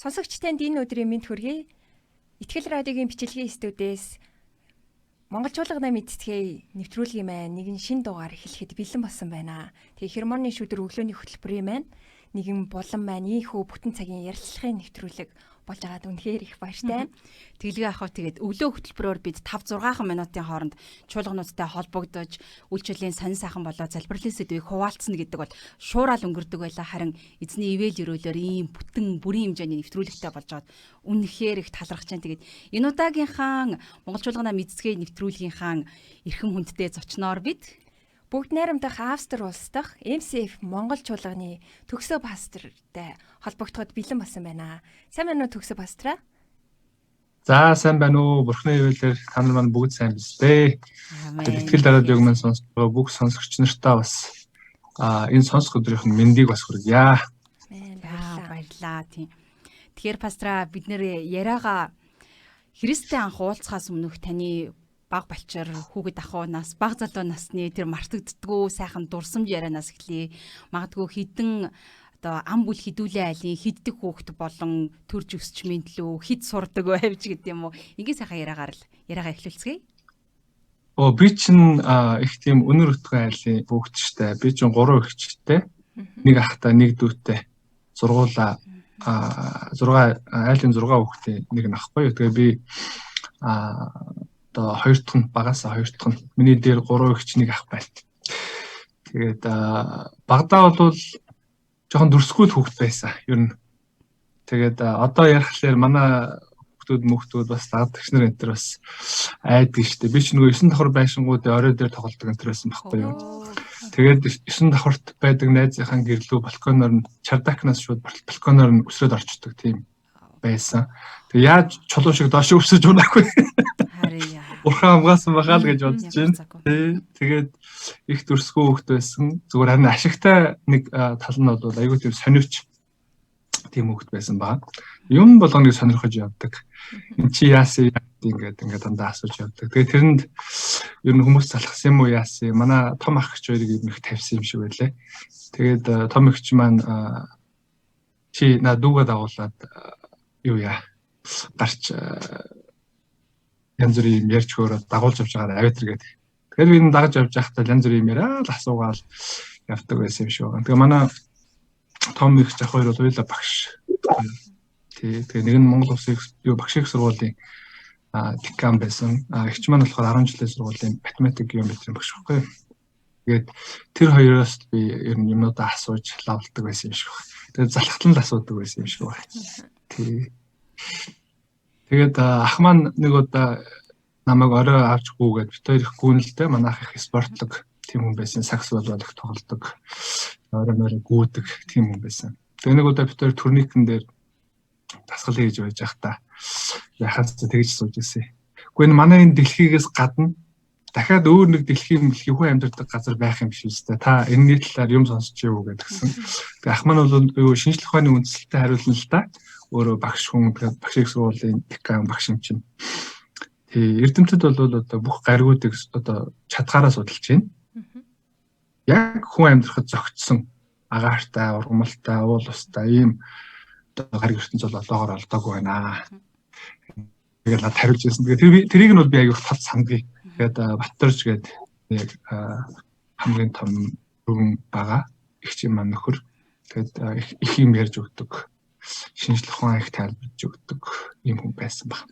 Сонсогчтанд энэ өдрийн мэнд хүргэе. Итгэл радиогийн бичлэгийн студиэс Монголчуулга намын эцэстгээ нэвтрүүлгийн маань нэгэн шин дугаар эхлэхэд бэлэн болсон байна. Тэгээ хермоны шүдэр өглөөний хөтөлбөрийн маань нэгэн булан маань ийхүү бүтэн цагийн ярилцлагын нэвтрүүлэг болж байгаад үнэхээр их баяртай. Тэглэгээ авах тэгээд өглөө хөтөлбөрөөр бид 5-6 минутын хооронд чуулгануудтай холбогдож үйлчлэлийн сонин сайхан болоод залбирлын сэдвийг хуваалцна гэдэг бол шуурал өнгөрдөг байлаа. Харин эзний ивэл өрөөлөөр ийм бүтэн бүрийн хэмжээний нэвтрүүлэгтэй болж байгаад үнэхээр их талархаж байна. Тэгээд энэ удаагийнхаа Монголчуулга намын эцэстгээ нэвтрүүлгийнхаа эрхэм хүндтэй зочноор бид бүгд найрамдах Австри улс дахь MCF Монгол чуулганы төгсөө пастортай холбогдоход бэлэн болсон байна. Сайн байна уу төгсөө пастраа? За сайн байна уу? Бурхны ивэлээр та нар маань бүгд сайн биз дээ. Итгэл радиог маань сонсож байгаа бүх сонсогч нартаа бас энэ сонсох өдрийнх нь мэндийг бас хүргье. Баярлалаа тийм. Тэгэхээр пастраа бид нэр яриагаа Христтэй анх уулзахаас өмнөх таны баг балчир хүүхэд ахуунаас баг залуу насны тэр мартагддггүй сайхан дурсамж ярианаас эхлэе. Магадгүй хідэн одоо ам бүл хідүүлээ айлын хиддэг хүүхэд болон төрж өсч мэдлүү хид сурдаг байвч гэдэг юм уу. Ингээ сайхан яриагаа эхлүүлцгээе. Би чинь их тийм өнөр өтгөн айлын хүүхэд штэ. Би чинь 3 эгчтэй. Нэг ахтай, нэг дүүтэй. Сургуулаа 6 айлын 6 хүүхдээ нэг нахгүй. Тэгээ би одоо 2 дахь нь багасаа 2 дахь нь миний дээр 3 эгч нэг ах байт. Тэгээд багадаа бол жоохон дүрсгүүл хүүхэд байсан ер нь. Тэгээд одоо ярихлаар манай хүүхдүүд бас дагагч нар энэ төр бас айдаг штеп. Би ч нөгөө 9 давхар байшингуудын орой дээр тоглодог энэ төр байсан байхгүй юу. Тэгээд 9 давхарт байдаг найзынхаа гэрлүү балконоор нь чардакнаас шууд балконоор нь өсрөөд орчдөг тийм байсан. Тэг яаж чулуу шиг доош өсөж унаагүй. Урхан амгаасан байгаа л гэж бодож байна. Тэгээд их дүрсгүй хөвгт байсан. Зүгээр харин ашигтай нэг тал нь бол айгүй тийм сонирч тийм хөвгт байсан баг. Юм болгоныг сонирхож явдаг. Энд чи яасан ингээд дандаа асууж явдаг. Тэгээд тэрэнд ер нь хүмүүс залхсан юм уу яасан. Манай том ах гэж хоёрыг их тавьсан юм шиг байлаа. Тэгээд том эгч маань чи надуугаа дагуулад юу яа гарч янз бүрийн юм ярьж хөөрөө дагуулж авч байгаа авитэр гэдэг. Тэгэхээр би энэ дагаж авч байхдаа янз бүрийн юм яриа л асуугаал явдаг байсан юм шиг байна. Тэгээ манай том их зах хоёр бол хоёулаа багш. Тэгээ нэг нь Монгол Улсын багш их сургуулийн декан байсан. Эгч маань болохоор 10 жилийн сургуулийн математик геометрийн багш байхгүй. Тэгээд тэр хоёроос би ер нь юмудаа асууж лавладаг байсан юм шиг байна. Тэгээд залхатлан л асуудаг байсан юм шиг байна. Тэгээд ах маань нэг удаа намайг орой авч гүүгээд бит хоёр их гүнэлтэй манай ах их спортлог тийм хүн байсан. Сакс бол их тоглодог. Орой гүйдэг тийм хүн байсан. Тэгээд нэг удаа бит хоёр турникэн дээр дасгал хийж байж байхдаа яхаас тэгж сууж ирсэн. Гэхдээ энэ манай энэ дэлхийгээс гадна дахиад өөр нэг дэлхийн хүн амьдардаг газар байх юм биш үстэй. Та энэний талаар юм сонсч юу гэдгсэн. Тэгээд ах маань бол шинжлэх ухааны үндсэлтэй хариулна л да. Өөрөө багш хүн багш их сургуулийн декан багш юм чинь. Эрдэмтэд бол одоо бүх гаригуудыг одоо чадхаараа судалж байна. Яг хүн амьдрахад зөгцсөн агаартай, ургамалтай, уул устай ийм одоо гариг ертөнц бол одоогоор олдоогүй байна. Тэгээд над хариулж ирсэн. Тэгээд тэрийг нь бол би аяг их тод сандгий. Тэгээд Батөрж гээд яг хамгийн том өргөн байгаа их юм маань нөхөр. Тэгээд их юм ярьж өгдөг. Шинжлэх ухаан их тайлбарж өгдөг юм хүн байсан баг.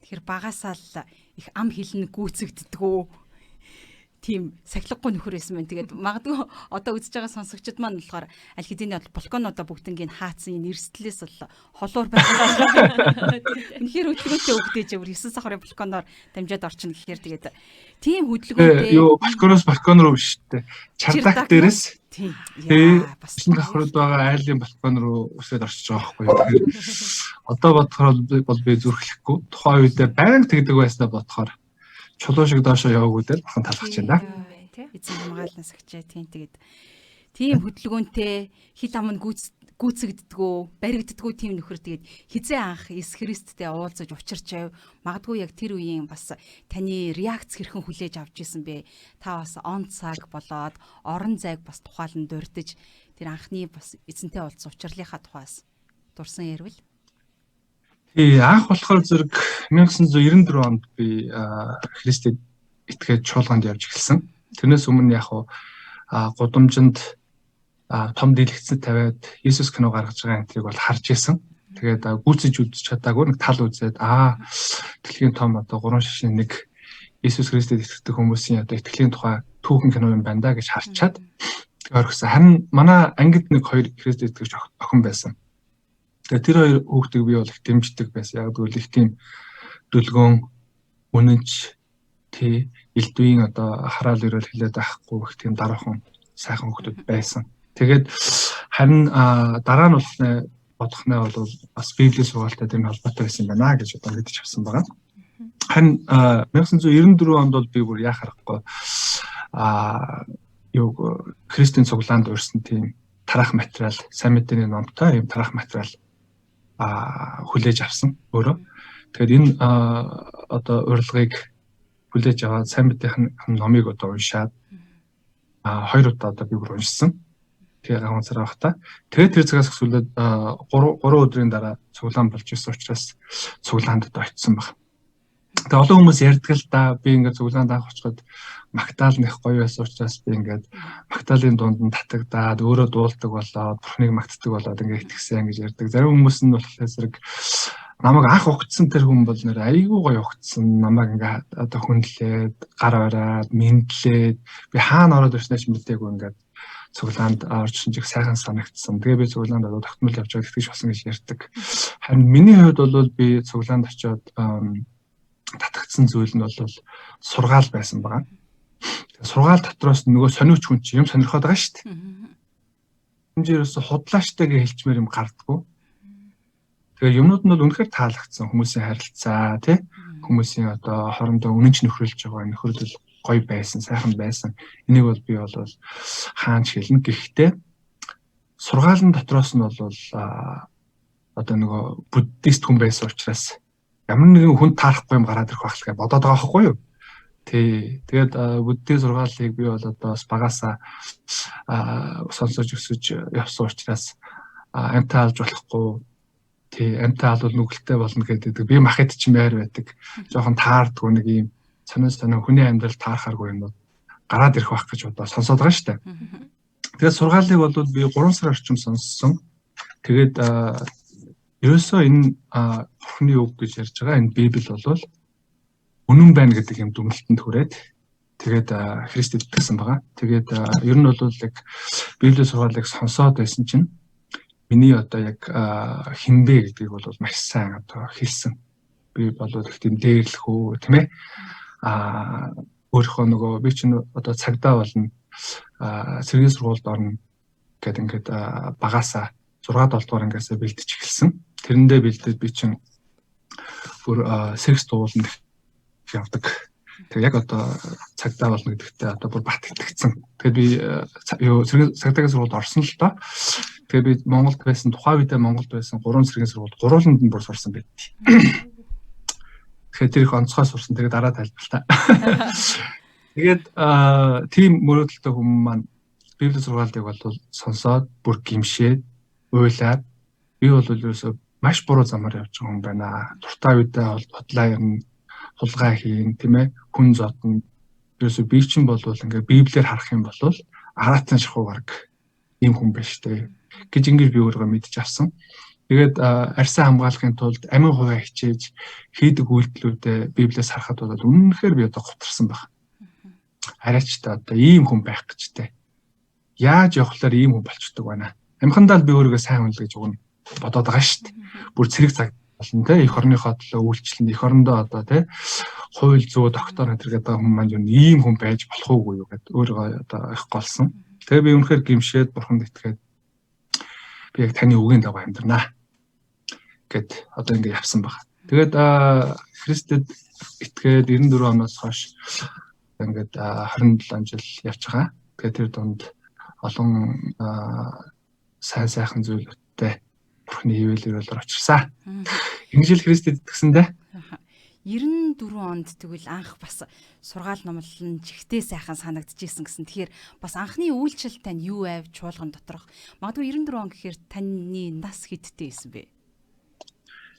Тэгэхээр багасаа л их ам хэлнэ гүйцэгддэггүй тийм сахилгагүй нөхөр байсан байна. Тэгээд магадгүй одоо үзэж байгаа сонсогчид маань болохоор аль хэдийн балконуудаа бүгднийг хаацсан энэ эрсдлээс бол холуур байгаа. Үнэхээр хөдөлгөөнтэй өгдөөж өөр 9 сахарын балконоор дамжаад орчихно гэхээр тэгээд тийм хөдөлгөөнтэй юу балкон руу биш үү? Чардак дээрээс тийм бас давхрууд байгаа айлын балкон руу өсөд орчиж байгаа байхгүй юу. Одоо бодохоор бол би зүрхлэхгүй. Тухайн үедээ байнга тэгдэг байснаа бодохоор чулуу шиг доошоо яваагүй дээр бурхан талхаж байна. Эзэн хамгаалнаас агчаа тийм тэгээд тийм хөдөлгөөнтэй хит ам нь гүйцэгддэггүй, баригддаггүй тийм нөхөр тэгээд хизээ анх Иесус Христтэй уулзаж учирч байв. Магадгүй яг тэр үеийн бас таны реакц хэрхэн хүлээж авч исэн бэ? Та бас он цаг болоод орон зайг бас тухайлан дурдж тэр анхны бас эзэнтэй уулзсан учирлынхаа тухайс дурсан ярил. Анх болохоор зэрэг 1994 онд би Христэд итгээд чуулганд явж эхэлсэн. Тэрнээс өмнө яг гудамжинд том дэлгэцэд тавиад Иесус кино гаргаж байгаа энтрийг бол харж исэн. Тэгээд гүйцэж үзэж чадаагүй нэг тал үзээд итгэлийн том 3 шишин нэг Иесус Христэд итгэдэг хүмүүсийн итгэлийн тухай түүхэн кино юм байна да гэж харчаад орхисон. Харин манай ангид нэг 2 Христэд итгэж охин байсан. Тэгээд тэр 2 хүүхдийг би бол их дэмждэг байсан. Яг гэвэл их тийм дүлгөөн, үнэнч, элдвийн хараал өрөөл хилээд байхгүй их тийм дараахан сайхан хүүхдүүд байсан. Тэгээд харин дараа нь бодохнээ бол бас Библийн сургаалтай тэр нь холбоотой байсан юм байна гэж мэдэж авсан байгаа. Харин 1994 онд бол би бүр яа харахгүй Христийн цуглаанд өрсөн тийм тарах материал, сайн мэдээний номтой юм тарах материал хүлээж авсан өөрөө. Тэгэхээр энэ урилгыг хүлээж аваад сайн мэдээний номыг уншаад 2 удаа би бүр уншсан. Тэгээ ганцаар байхдаа. Тэгээд тэр цагаас эхлээд 3 өдрийн дараа цуглаан болж ирсэн учраас цуглаанд очсон баг. Тэгээ олон хүмүүс ярьдаг л да би ингээд цуглаанд анх очиход Магдал нэх гоё байсан учраас би ингээд Магдалын дунд нь татагдаад өөрөө дуулдаг болоод Бурхныг магтдаг болоод ингээд итгэсэн гэж ярьдаг. Зарим хүмүүс нь болохоор зэрэг намайг анх угтсан тэр хүн бол нэр айгүй гоё угтсан. Намайг ингээд хүндлээд гар бараад мэдлээд би хаана ороод ирснээр ч мэдээгүй ингээд цуглаанд орж чих сайхан санагдсан. Тэгээ би цуглаанд тогтмол явж байгаа итгэж болсон гэж ярьдаг. Харин миний хувьд бол би цуглаанд очиод татагдсан зүйл нь бол сургаал байсан байгаа. Сургаал дотроос нөгөө сониуч хүн чинь юм сонирхоод байгаа шүү дээ. Хэмжээрээс худлааштай гэж хэлчмээр юм гардггүй. Тэгээ юмнууд нь бол үнэхээр таалагдсан. Хүмүүсийн харилцаа тий хүмүүсийн хоорондоо үнэнч нөхрөлж байгаа нөхрөл гоё байсан, сайхан байсан. Энийг бол би бол хаанч хэлнэ. Гэхдээ сургаалын дотроос нь бол нөгөө буддист хүн байсан учраас ямар нэгэн хүн таарахгүй юм гараад ирэх байх гэж бодоод байгаа байхгүй юу? Тэгээд буддийн сургаалыг би бол бас багасаа сонсож өсөж явсан учраас амтаа алж болохгүй. Амтаа албал нүгэлтэй болно гэдэг. Би махад ч мээр байдаг. Жохон таардгүй нэг юм сонин хүний амьдрал таархааргүй юм гараад ирэх байх гэж бодоод сонсоод байгаа шүү дээ. Тэгээд сургаалыг бол би 3 сар орчим сонссон. Тэгээд ерөөсөө энэ Бурхны үг гэж ярьж байгаа энэ Библи бол үнэн байна гэдэг юм дүгнэлтэнд хүрээд тэгээд Христэд итгэсэн байгаа. Тэгээд ер нь бол яг Библийн сургаалыг сонсоод байсан чинь миний яг хинбэ гэдгийг бол маш сайн хэлсэн. Би бол их тийм дээрлэх үү тийм ээ. Өөрийнхөө нөгөө би чинь цагдаа болно. Цэргийн сургуульд орно гэдэг ингээд багасаа 6-7 дугаар ангиасаа бэлдэж эхэлсэн. Тэрэндээ бэлдээд би чинь бүр секс дууланд явдаг. Тэгээ яг цагдаа болно гэдэгтээ бүр бат итгэцэн. Тэгээд би цагдаагийн сургуульд орсон л доо. Тэгээд би Монголд байсан, тухайн үедээ Монголд байсан 3 цэргийн сургуульд гурвууланд нь бүр сурсан байдгийг. Тэгэхээр тэр их онцгой сурсан. Тэгээд дараа тайлбарлаа. Тэгээд тийм мөрөөдөлтэй хүмүүс маань Библийн сургаалыг бол сонсоод бүр гимшээд уйлаад би бол ерөөсөө маш буруу замаар явж байгаа юм байна. Дуртай үедээ бодлоо ярина, хулгай хийн, тийм ээ, хүн зодно. Ерөөсөө би чинь бол ингээ Библиэр харах юм бол аратан шахуу гараг ийм хүн биш дээ гэж ингэж би өөрөө мэдж авсан. Тэгээд арьсаа хамгаалахын тулд амин хуваа хичээж хийдэг үйлдэлүүдэд Библиэс харахад бол үнэнхээр би гутарсан баг. Арайч та ийм хүн байх гэжтэй. Яаж явахлаар ийм хүн болчдөг байна. Амхандаа би өөрийгөө сайн хүн л гэж уг нь бодоод байгаа шүү дээ. Бүр цэрэг цаг болно те эх орныхоо төлөө үйлчлэн эх орондоо те хууль зүй доктор энэ гэдэг хүмүүс маань ийм хүн байж болох уугүй юу гэд өөрийгөө их голсон. Тэгээ би үнэхээр гимшээд бурханд итгээд би яг таны үгийн дагуу амьдрнаа гэд ингэ явсан баг. Тэгээд Христэд итгээд 94 оноос хойш ингээд 27 жил явж байгаа. Тэгээд тэр донд олон сайхан зүйлүүдтэй Бурхны хивэлээр бол очирсан. Энэ жил Христэд итгэсэндээ 94 онд тэгвэл анх бас сургаал номлол нь жигтэй сайхан санагдчихсэн гэсэн. Тэгэхээр бас анхны үйлчлэл тань юу байв чуулган доторх? Магадгүй 94 он гэхээр таны нас хэдтэй байсан бэ?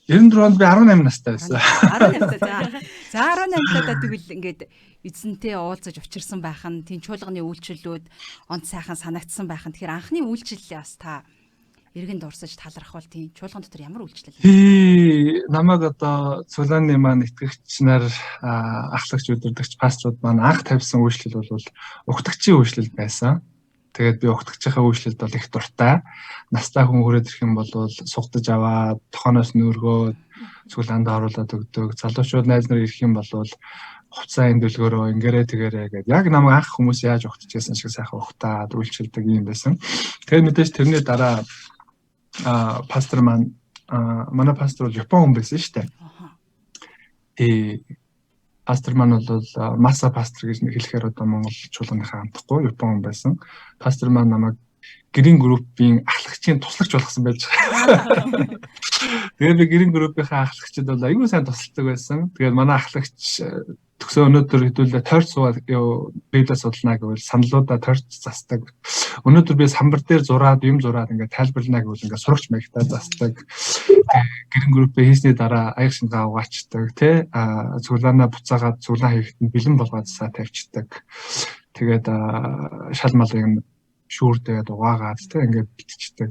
94 онд би 18 настай байсан. 18 настай. За 18 таа тэгвэл ингээд эзэнтэй уулзаж учирсан байх нь тийм чуулганы үйлчлэлүүд онц сайхан санагдсан байх нь. Тэгэхээр анхны үйлчлэлээ бас та эргэнд урсаж талархвал тийм чуулган дотор ямар үйлчлэл? Намайг одоо цулааны маань итгэгч нар ахлагч өдөрдөгч пасторууд маань анх тавьсан үйлчлэл бол угтагчийн үйлчлэл байсан. Тэгээд би угтагчийнхаа үйлчлэлд бол их дуртай. Настай хүн хүрээд ирэх юм бол сугтаж аваад тохооноос нөөргөөд цулаанд оруулаад өгдөг. Залуучууд найз нар ирэх юм бол хуцаа энэ дэлгөөрөө ингэрээ тэгэрээ гэдэг. Яг намайг анх хүмүүс яаж угтаж байсан шиг сайхан угтаад үйлчлдэг юм байсан. Тэгээд мэдээж тэрний дараа пастор маань манай пастор бол Япон хүн байсан шүү дээ. Пастор маань бол Маса пастор гэж хэлэхээр одоо Монгол чуулганыхаа хамтахгүй Япон хүн байсан. Пастор маань намайг гэрийн группийн ахлагчийн туслагч болгосон байж байгаа. Тэгээд би гэрийн группийнхаа ахлагчид бол аюул сайн тусалдаг байсан. Тэгээд манай ахлагч төгсөө өнөөдөр хэдүүлээ тойрч суугаад библийг судална гэвэл саналуудаа тойрч засдаг. Өнөөдөр би самбар дээр зураад ингээд тайлбарлана гэвэл ингээд сурагч маягтаа засдаг. Гэрэн группээ хийсний дараа аяг шингаа угаачдаг тий цуглаанаа буцаагаад цуглаан хийхэд нь бэлэн болгоод засаа тавьчихдаг. Тэгээд шал малыг шүүрдээд угаагаад тий ингээд битчихдэг.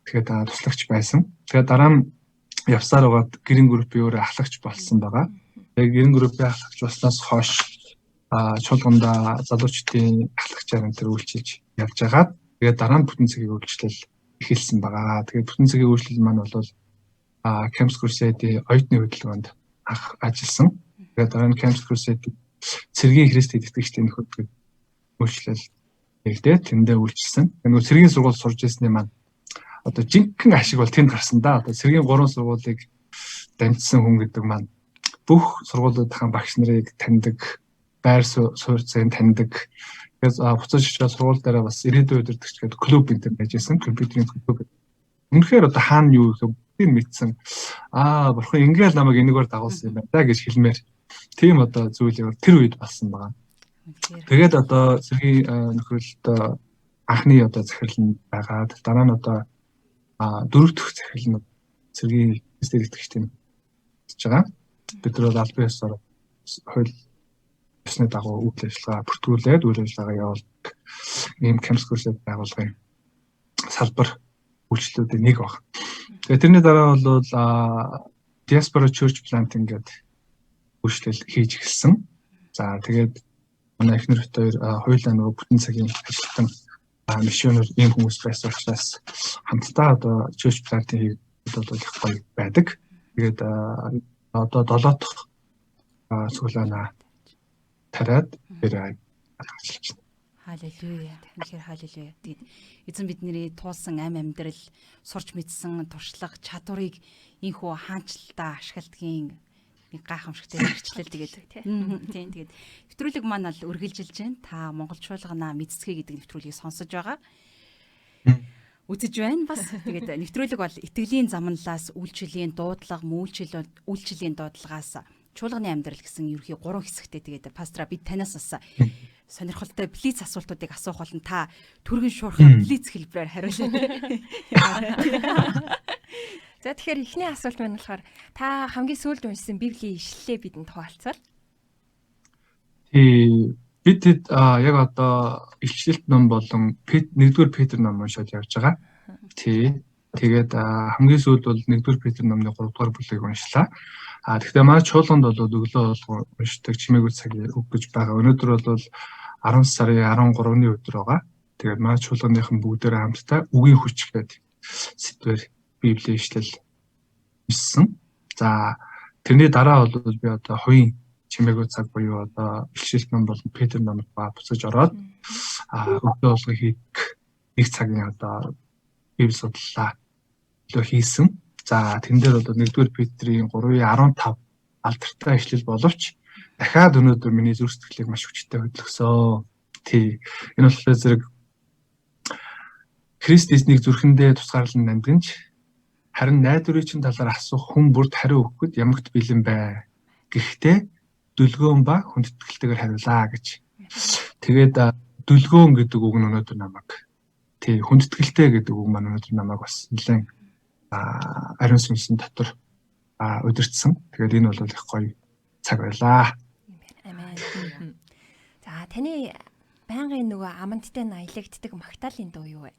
Тэгээд туслагч байсан. Тэгээд дараа нь явсаар угаад гэрэн группийн өөрөө ахлагч болсон байгаа. Тэгээд гэрэн группийн ахлагч болсноос хойш чуулганда залуучдын ахлагчаар энэ төр үйлчилж явж байгаа. Тэгээд дараа нь бүтэн цагийн үйлчлэл эхэлсэн байгаа. Тэгээд бүтэн цагийн үйлчлэл маань бол Camps Crusade-ийн оюутны хөдөлгөөнд анх ажилласан. Тэгээд дараа нь Camps Crusade цэргийн Христэд итгэгчдийн хөдөлгөөнд үйлчлэл хийгдээ тэндээ үйлчилсэн. Нөгөө цэргийн сургууль сурж ирсний маань одоо жинхэнэ ашиг бол тэнд гарсан да. Одоо цэргийн 3 сургуулийг дамжсан хүн гэдэг маань бүх сургуулиудын багш нарыг таньдаг, байр суурьцыг таньдаг. Тэгээд буцаж очиж сургууль дээр бас ирээдүйн өдөртөгч гэдэг клуб энэ байж байсан. Компьютерийн клуб. Үнэхээр одоо хаана юу гэх юм мэдсэн. Бурхан ингээл намайг энэгээр дагуулсан юм байна да гэж хэлмээр. Тийм одоо зүйлийг тэр үед болсон байгаа. Тэгээд одоо цэргийн нөхрөлд анхны одоо захирал нь байгаад дараа нь одоо дөрөв дэх захирал нь цэргийн эсрэг итгэгчтэй хийж байгаа. Бид нар бол албан ёсоор хууль ёсны дагуу үйл ажиллагаа бүртгүүлээд үйл ажиллагаа явуулдаг ийм Camps Crusade байгууллагын салбар үйлчлэлүүдийн нэг баг. Тэгээд тэрний дараа бол Diaspora Church Planting гэдэг үйлчлэл хийж эхэлсэн. За тэгээд манай эхнэр хоёр хоёулаа нөгөө бүтэн цагийн ажилтан миссионер ийм хүмүүс байсан учраас хамтдаа одоо Church Planting хийхэд бол их гоё байдаг. Тэгээд одоо 7 дахь цуглаанаа тариад ирээ ажиллаж байна. Халелуя. Үнэхээр халелуя. Тэгээд эзэн бидний туулсан ам амьдрал, сурч мэдсэн туршлага, чадварыг инхүү хаанчлалтаа ашигладгийн нэг гайхамшигтай хэрэгчлэл тэгээд тийм тэгээд нэвтрүүлэг маань л үргэлжилж байна. Та Монгол чуулганаа мэдсгэ гэдэг нэвтрүүлгийг сонсож байгаа. Үзэж байна бас. Тэгээд нэвтрүүлэг бол итгэлийн замналаас үйлчлэлийн дуудлага, үйлчлэлийн дуудлагаас чуулганы амьдрал гэсэн ерөнхий 3 хэсэгтэй. Тэгээд пастора бид танаас бас сонирхолтой блиц асуултуудыг асуух болон та түргэн шуурхай блиц хэлбэрээр хариулъя. За тэгэхээр эхний асуулт маань болохоор та хамгийн сүүлд уншсан Библийн ишлэлээ бидэнд хуваалцвал. Бид яг одоо илчлэлт ном болон 1-р Петр ном уншаад явж байгаа. Тэгээд хамгийн сүүлд бол 1-р Петр номны 3-р бүлгийг уншлаа. Тэгэхдээ манай чуулганд бол өглөө болгон уншдаг чимээгүй цаг өгч байгаа. Өнөөдөр бол 10 сарын 13-ны өдөр байгаа. Тэгээд манай чуулганыхан бүгдээрээ хамтдаа үгийн хүч гэдэг сэдвээр Библийн ишлэл уншсан. За тэрний дараа бол би одоо хувийн чимээгүй цаг буюу одоо илчлэлт ном болон Петр номыг буцаж ороод өглөө болгон хийх нэг цагийн одоо Библи судлалаа хийсэн. За тэн дээр бол 1-р Петрийн 3:15 алдартай ишлэл боловч дахиад өнөөдөр миний зүрх сэтгэлийг маш хүчтэй хөдөлгөсөн. Энэ болохоор зэрэг Христ эзнийг зүрхэндээ тусгаарлан намдгинч харин найдварын чинь талаар асуух хүн бүрд хариу өгөхөд ямагт бэлэн бай Гэхдээ дүлгөөн ба хүндэтгэлтэйгээр хариулаа гэж. Тэгээд дүлгөөн гэдэг үг нь өнөөдөр намайг хүндэтгэлтэй гэдэг үг маань өнөөдөр намайг бас нэлээд ариун сүнсийн дотор удирдсан. Тэгээд энэ бол их гоё цаг байлаа. Амен. За таны байнгын нөгөө амандтай аялагддаг магтаалын дуу юу вэ?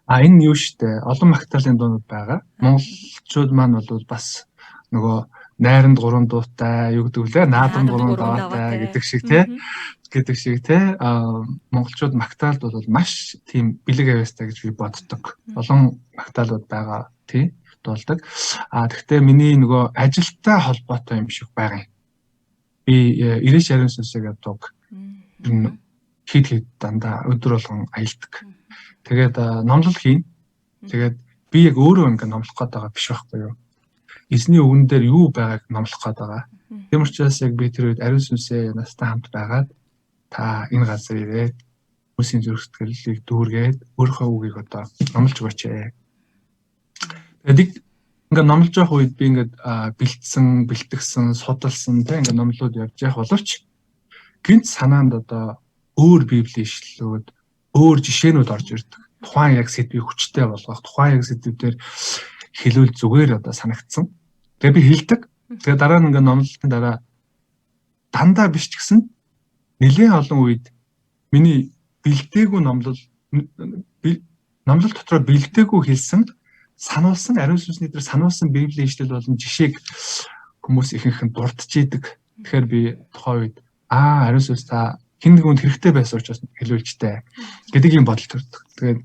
Энэ юу штэ олон магтаалын дуунууд байгаа. Монголчууд маань бол бас нөгөө найранд 3 дуутай юу гэдэг вүлээ наадам 3 дуутай гэдэг шиг монголчууд магтаалд бол маш тийм бэлэг авьяастай гэж би боддог. Олон магтаалууд байгаа тийм дуулдаг. Гэхдээ миний нөгөө ажилтай холбоотой юм шиг байгаа юм. Би ирээш ариун сүнсийг яддаг. Хэд дандаа өдөр болгон аялдаг. Тэгээд номлол хийн. Тэгээд би яг өөрөө ингэ номлох гээд байгаа биш байхгүй юу? Эзний үгэн дээр юу байгааг номлох гээд байгаа. Тийм учраас яг би тэр үед ариун сүнсээ настай хамт байгаад та энэ газар ирээд хүмүүсийн зүрх сэтгэлийг дүүргээд өөрийнхөө үгийг одоо номлож өгөөч. Тэгээд ингээ номлож явах үед би ингээ бэлтгэсэн, судалсан тийм ингээ номлоод явж явах боловч гинт санаанд одоо өөр библийн ишлэлүүд, өөр жишээнүүд орж ирдэг. Тухайн яг сэдвийг хүчтэй болгох, тухайн яг сэдвүүдээр хэлүүл зүгээр одоо санагдсан. Тэгээ би хэлдэг. Тэгээ дараа нь ингээ номлолтын дараа дандаа биш ч гэсэн нэлээд олон үед миний бэлдээгүй номлол дотроо бэлдээгүй хэлсэн сануулсан ариун сүнсний дээр сануулсан библийн ишлэл болон жишээг хүмүүс ихэнх нь дурдж идэг. Тэгэхээр би тухайн үед ариун сүнс та хэн нэгэн хэрэгтэй байсан учраас хэлүүлжтэй гэдэг юм бодол төрдөг. Тэгээд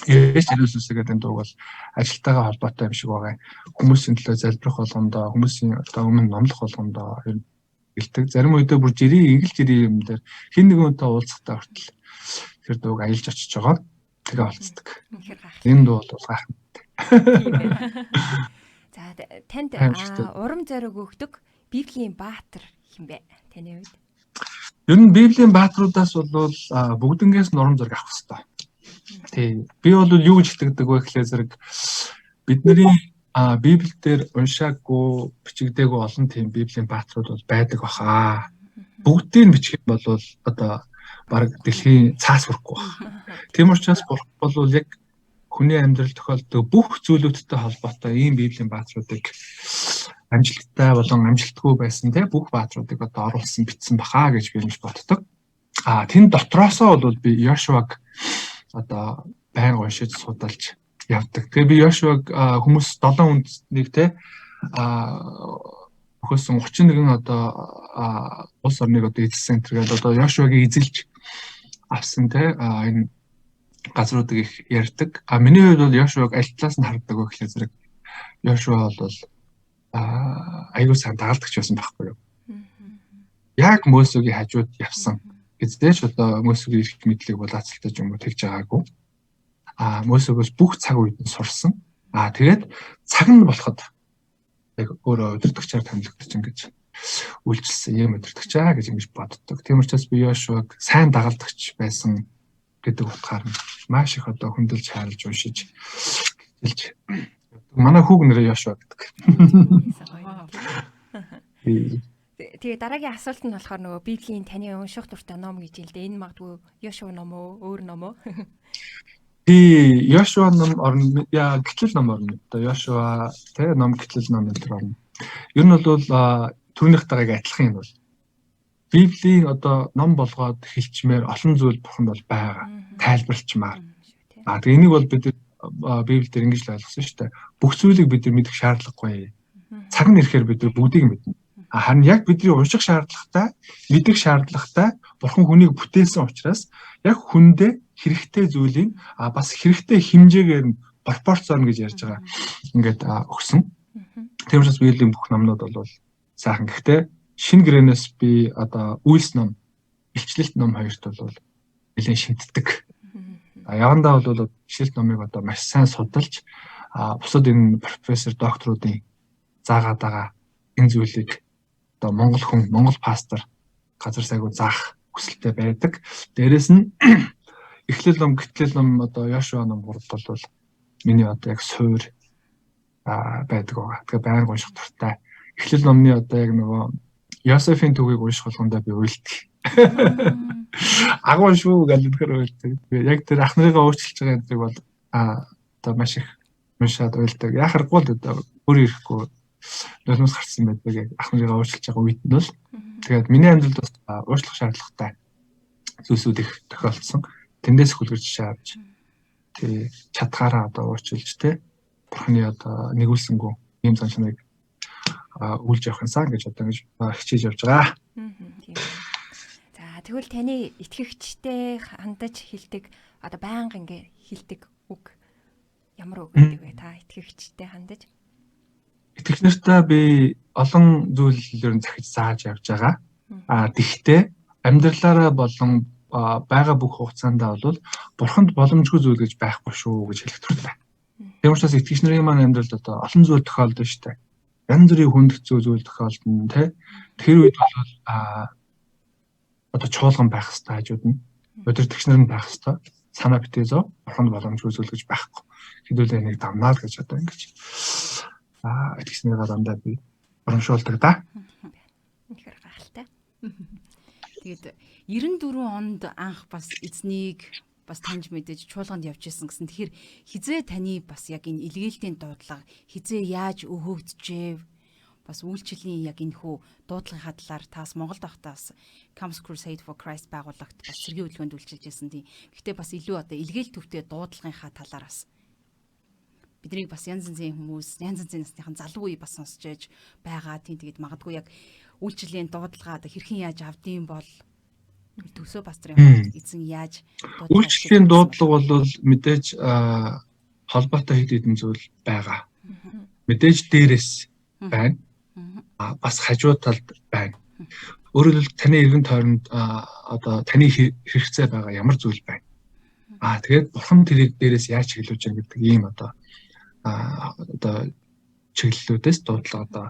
Ирээш ариун сүнс гэдэг энэ дууг бол ажилтайгаа холбоотой юм шиг байгаа. Хүмүүсийн төлөө залбирах болгондоо, хүмүүсийн одоо өмнө номлох болгондоо бэлтгэг. Зарим үедээ бүр ингээл жирийн юм дээр хэн нэгэнтэй уулзахтай хүртэл тэр дууг аялж очиж байгаа. Тэгээ олцдог. Энэ дуу бол гайхамшигтай. За танд урам зориг өгдөг Библийн баатар хин бэ? Таны хувьд? Ер нь Библийн баатруудаас бол бүгднгээс урам зориг авах хэрэгтэй. Тий. Би бол юу гэж итгэдэг вэ гэхлээр зэрэг бидний Библиэлд уншаагүй, бичигдээгүй олон тийм Библийн баатрууд бол байдаг баха. Бүгдийг бичих юм бол одоо баг дэлхийн цаас хүрхгүй байна. Тийм учраас бол яг хүний амьдрал тохиолддог бүх зүйлүүдтэй холбоотой ийм Библийн баатруудыг амжилттай болон амжилтгүй байсан те бүх баатруудыг одоо оруулсан бичсэн баха гэж би боддог. Тэн дотроосоо бол би Йошуаг одоо байнга уншиж судалж явдаг. Тэгээ би Йошуаг хүмүүс 7 үндэстнийг те өгсөн 31 одоо улс орныг одоо эзэлсэн тэргээд одоо Йошуагийн эзэлж авсан те энэ газруудыг их ярьдаг. Миний хувьд бол Йошуаг аль талаас нь хардаг вэ гэхлээр зэрэг Йошуа бол аюул сан дагалдагч байсан байхгүй юу? Яг Мөсегийн хажууд явсан. Эцдээч одоо Мөсегийн эрх мэдлийг булаацалтаж юм уу тэгж байгаагүй. Мөсегөөс бүх цаг үед нь сурсан. Тэгээд цаг нь болоход яг өөрөө удирдагчаар томилогдож ингэж үйлчилсэн юм удирдагчаа гэж ингэж боддог. Тийм учраас би Йошуаг сайн дагалдагч байсан гэдэг утгаар маш их одоо хөндлөж хайрлаж уншиж хэлж манай хүүг нэрээ Йошуа гэдэг. Тэгээ дараагийн асуулт нь болохоор нөгөө Библийн таны унших дуртай ном гэж хэлдэг. Энэ магадгүй Йошуа ном уу, өөр ном уу? Йошуа ном орно. Яа гитлэл ном орно. Одоо Йошуа тэ ном гитлэл ном энэ орно. Ер нь бол түрнийхтэйг адилхан юм бол Библийн одоо ном болгоод хэлчмээр олон зүйл бурханд бол байгаа. Тайлбарлчмаар. Тэгээ энийг бол бид Библиэлд ингэж л ойлгосон шүү дээ. Бүх зүйлийг бид мэдэх шаардлагагүй. Цаг нь ирэхээр бид бүгдийг мэднэ. Харин яг бидний унших шаардлагатай, мэдэх шаардлагатай бурхан хүнийг бүтээсэн учраас яг хүндээ хэрэгтэй зүйлийг бас хэрэгтэй хэмжээгээр нь пропорцоор гэж ярьж байгаа. Ингээд өгсөн. Тийм учраас Библийн бүх номнууд бол сайхан. Гэхдээ шинэ гэрээнээс би одоо үйлс ном, илчлэлт ном хоёрт бол нэлээд шимтдэг. Явандаа бол илчлэлт номыг одоо маш сайн судалж бусад энэ профессор, докторуудын заагаад байгаа энэ зүйлийг одоо Монгол хүн, Монгол пастор газар сайгүй заах хүсэлтэй байдаг. Дээрээс нь эхлэл ном, гитлэл ном одоо Йошуа ном бол миний одоо яг суур байдаг байгаа. Тэгээ байнга унших дуртай эхлэл номны одоо яг нөгөө Йосефийн түүхийг унших болгондоо би уйлдаг. Агуу шүү гэж үнэхээр уйлдаг. Яг тэр ах нарыгаа өөрчилж байгаа юмдрыг бол одоо маш их уншаад уйлдаг. Яхахгүй л одоо өөр ирэхгүй нулимс гарсан байдаг. Яг ах нарыгаа өөрчилж байгаа үед нь бол тэгээд миний амьдралд бас уучлах шаардлагатай зүйлсүүд их тохиолдсон. Тэндээс хүлгэрч шаардж тий чадхаараа одоо уурчилж те бурхны одоо нэгүүлсэнгүү ийм зан чанарыг үлж явах юмсан гэж одоо ингэж хичээж явж байгаа. За тэгвэл таны итгэгчтэй хандаж хэлдэг одоо байнга ингээ хэлдэг үг ямар үг гэдэг вэ? Та итгэгчтэй хандаж? Итгэгч нартай би олон зүйлээр захиж зааж явж байгаа. Тэгвэл амьдралаараа болон байгаа бүх хугацаанд бол бурханд боломжгүй зүйл гэж байхгүй шүү гэж хэлэх туфтаа. Тийм учраас итгэгч нарын маань амьдралд одоо олон зүйл тохиолдсон шүү дээ. Янз бүрийн хүнд зүйл тохиолдно те. Тэр үед бол одоо чуулган байх хэрэгтэй хажууд нь. Өдөртөгч нар нь байх хэрэгтэй. Санаа битээзөө бурханд боломжгүй зүйл гэж байхгүй. Хэдүүлээ нэг дамнаа л гэж одоо ингэж итгэгч нараа дандаа би урамшуулдаг да. Үнэхээр гайхалтай. Тэгээд 94 онд анх бас эзнийг бас таньж мэдээж чуулганд явж исэн гэсэн. Тэгэхээр хизээ таны бас яг энэ илгээлтийн дуудлага хизээ яаж өгөгдөжээ бас үйлчлэлийн яг энэ хүү дуудлагын талаар таас Монголд байхдаас Campus Crusade for Christ байгуулагт бас сэргийн хөдөлгөөнд үйлчилж байсан тийм. Гэхдээ бас илүү одоо илгээл төвтэй дуудлагынхаа талаар бас бидний бас янз янзын хүмүүс, янз янзын насныхан залуу үе бас сонсч ээж байгаа тийм. Тэгээд магадгүй яг үйлчлэлийн дуудлагаа одоо хэрхэн яаж авдığım бол төсөө пастрын хувьд эзэн яаж үйлчлэлийн дуудлага бол мэдээж холбоотой хэд хэдэн зүйл байгаа. Мэдээж дээрээс байна. Бас хажуу талд байна. Өөрөөр хэлбэл таны эргэн тойронд одоо таны хэрэгцээ байгаа ямар зүйл байна. Тэгээд бурхан тэрийг дээрээс яаж чиглүүлж байгаа гэдэг ийм одоо чиглэлүүдээс дуудлага одоо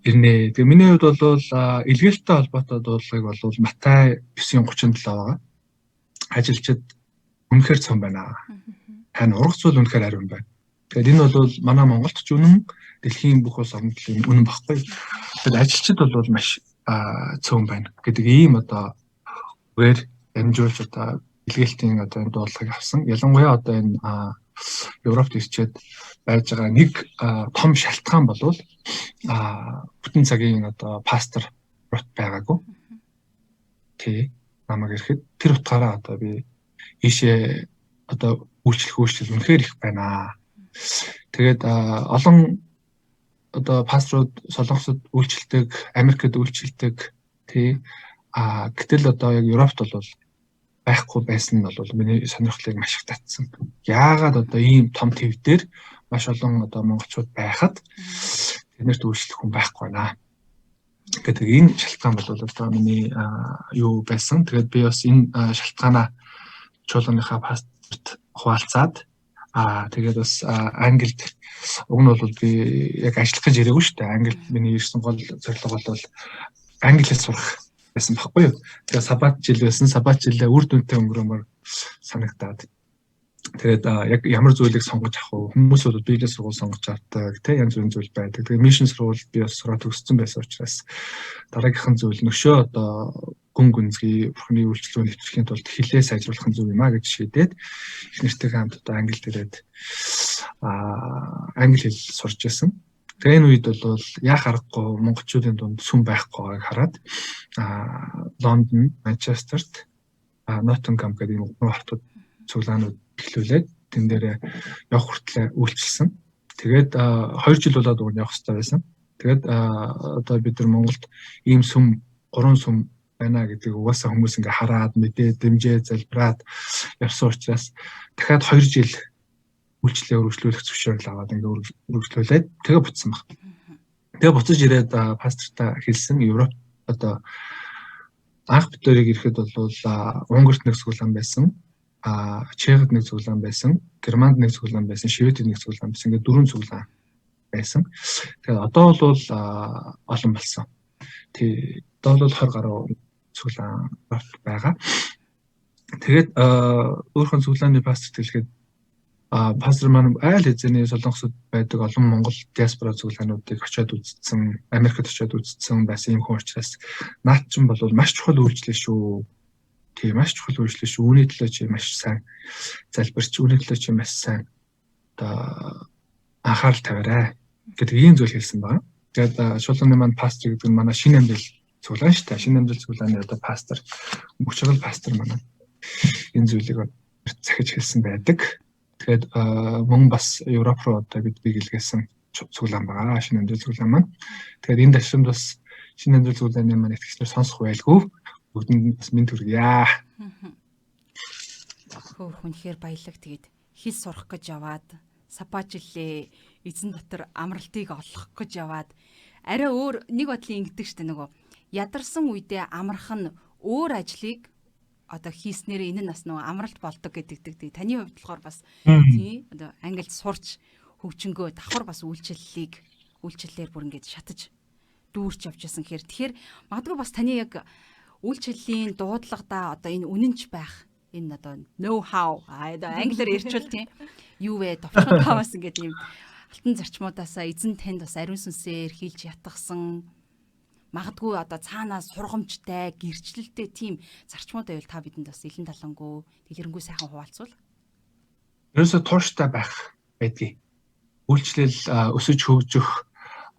ирнэ. Тэгээ миний хувьд бол илгээлттэй холбоотой дуудлагыг бол Матай 9:37 байгаа. Ажилчид үнэхээр цом байна. Тань ургац зүйл үнэхээр ариун байна. Тэгэхээр энэ бол манай Монголд ч үнэн, дэлхийн бүх улс орнд үнэн баггүй. Тэгэхээр ажилчид бол маш цом байна гэдэг ийм одоо үгээр дамжуулж одоо илгээлтийн одоо энэ дуудлагыг авсан. Ялангуяа одоо энэ Европт ирчээд байж байгаа нэг том шалтгаан бол бүтэн цагийн одоо пастор рот байгаагүй. Тий намайг ирэхэд тэр утгаараа одоо би ийшээ одоо үйлчлэл үнэхээр их байна. Тэгээд олон одоо пасторууд солонгосод үйлчлдэг, Америкт үйлчлдэг тий гэтэл одоо яг Европт бол байхгүй байсан нь бол миний сонирхлыг маш их татсан. Яагаад одоо ийм том төв дээр маш олон одоо монголчууд байхад тэднэрт үйлчлэх хүн байхгүй байна. Тэгээд энэ шалтгаан бол одоо миний юу байсан. Тэгээд би бас энэ шалтгаанаа чуулганыхаа пасторт хуваалцаад тэгээд бас Англид уг нь бол би яг ажиллах гэж ирээгүй шүү дээ. Англид миний ирсэн гол зорилго бол англиас сурах байсан баггүй юу. Тэгээ сабат жил байсан. Сабат жилээ үр дүнтэй өнгөрөмөр санагдаад. Тэгээд яг ямар зүйлийг сонгож авах вэ? Хүмүүс бол биелээ сургууль сонгож авдаг, тэ янз бүрийн зүйл байдаг. Тэгээд мишн сургууль би бас сураад төгссөн байсан учраас дараагийнхан зүйл нөшөө одоо гүн гүнзгий бурхны үйлчлэл нэвтрэхийн тулд хилээ сайжруулах зүйл юм а гэж шийдээд их нэртэйгээ хамт одоо Англид ирээд англи хэл сурч байсан. Тэгээ энэ үед бол яа харахгүй монголчуудын дунд сүм байхгүй байгааг хараад Лондон, Манчестерт, Ноттингем гэдэг энэ гурван хотод цуглаанууд эхлүүлээд тэн дээр явах хүртлээр үйлчилсэн. Тэгээд 2 жил болоод уг нь явах хэрэгтэй байсан. Тэгээд одоо бид нар Монголд ийм сүм, 3 сүм байна гэдгийг угаасаа хүмүүс ингээ хараад мэдээ, дэмжээ, залбираад явсан учраас дахиад 2 жил үйлчлэлээ өргөжлүүлэх зөвшөөрөл аваад ингээ өргөжлүүлээд тэгээ буцсан баг. Тэгээ буцаж ирээд пастортай хэлсэн Европ одоо анх битэрийг ирэхэд бол Унгарт нэг цуглаан байсан, Чехд нэг цуглаан байсан, Германд нэг цуглаан байсан, Шведэд нэг цуглаан байсан. Ингээ 4 цуглаан байсан. Тэгээ одоо бол олон болсон. Тий одоо бол 20 гаруй цуглаан байгаа. Тэгээд өөрхөн цуглааны пасторт хэлэхэд пастор маань айл хэзээний солонгосод байдаг олон Монгол диаспора цуглаануудыг очиод үзсэн, Америкт очиод үзсэн байсан юм хүн учраас наад чинь бол маш чухал үйлчлэл шүү. Тийм маш чухал үйлчлэл шүү. Үүний төлөө чи маш сайн залбирч, үүний төлөө чи маш сайн одоо анхаарал тавиарай гэдэг ийм зүйл хэлсэн байна. Тэгээд шуулганы маань пастор гэдэг нь манай шинэ амьдрал цуглаан шүү дээ. Шинэ амьдрал цуглааны одоо пастор, мөчгөл пастор маань энэ зүйлийг захиж хэлсэн байдаг. Тэгээд мөн бас Европ руу одоо бид биелгээсэн цуглаан байгаа. Шинэ амьдрал цуглаан маань. Тэгээд энэ ташрамд бас шинэ амьдрал цуглааны маань итгэгчнэр сонсох байлгүй. Бүгдэнд бас мэд хүргье. Хөөх үнэхээр баялаг. Тэгээд хэл сурах гэж яваад сапаачлээ эзэн дотор амралтыг олох гэж яваад арай өөр нэг бодлын ингэдэг штэ нөгөө ядарсан үедээ амрах нь өөр ажлыг одоо хийснээр энэ нас нөгөө амралт болдог гэдэг. Таны хувьд болохоор бас тий одоо англид сурч хөгжингөө давхар бас үйлчлэлээр бүр ингэж шатаж дүүрч явж байсан хэрэг. Тэгэхээр магадгүй бас таны яг үйлчлэлийн дуудлагада одоо энэ үнэнч байх энэ одоо know how одоо англиар ярьчвал тийм юу вэ товчхон таваас ингээд ийм алтан зарчмуудаасаа эзэн танд бас ариун сүнсээр хийлж ятгсан магадгүй одоо цаанаас сургамжтай гэрчлэлтэй тийм зарчмууд байвал та бидэнд бас илэн талангуу дэлгэрэнгүй сайхан хуваалцвал. Ерөөсө тууштай байх байдгийг. Үйлчлэл өсөж хөгжих,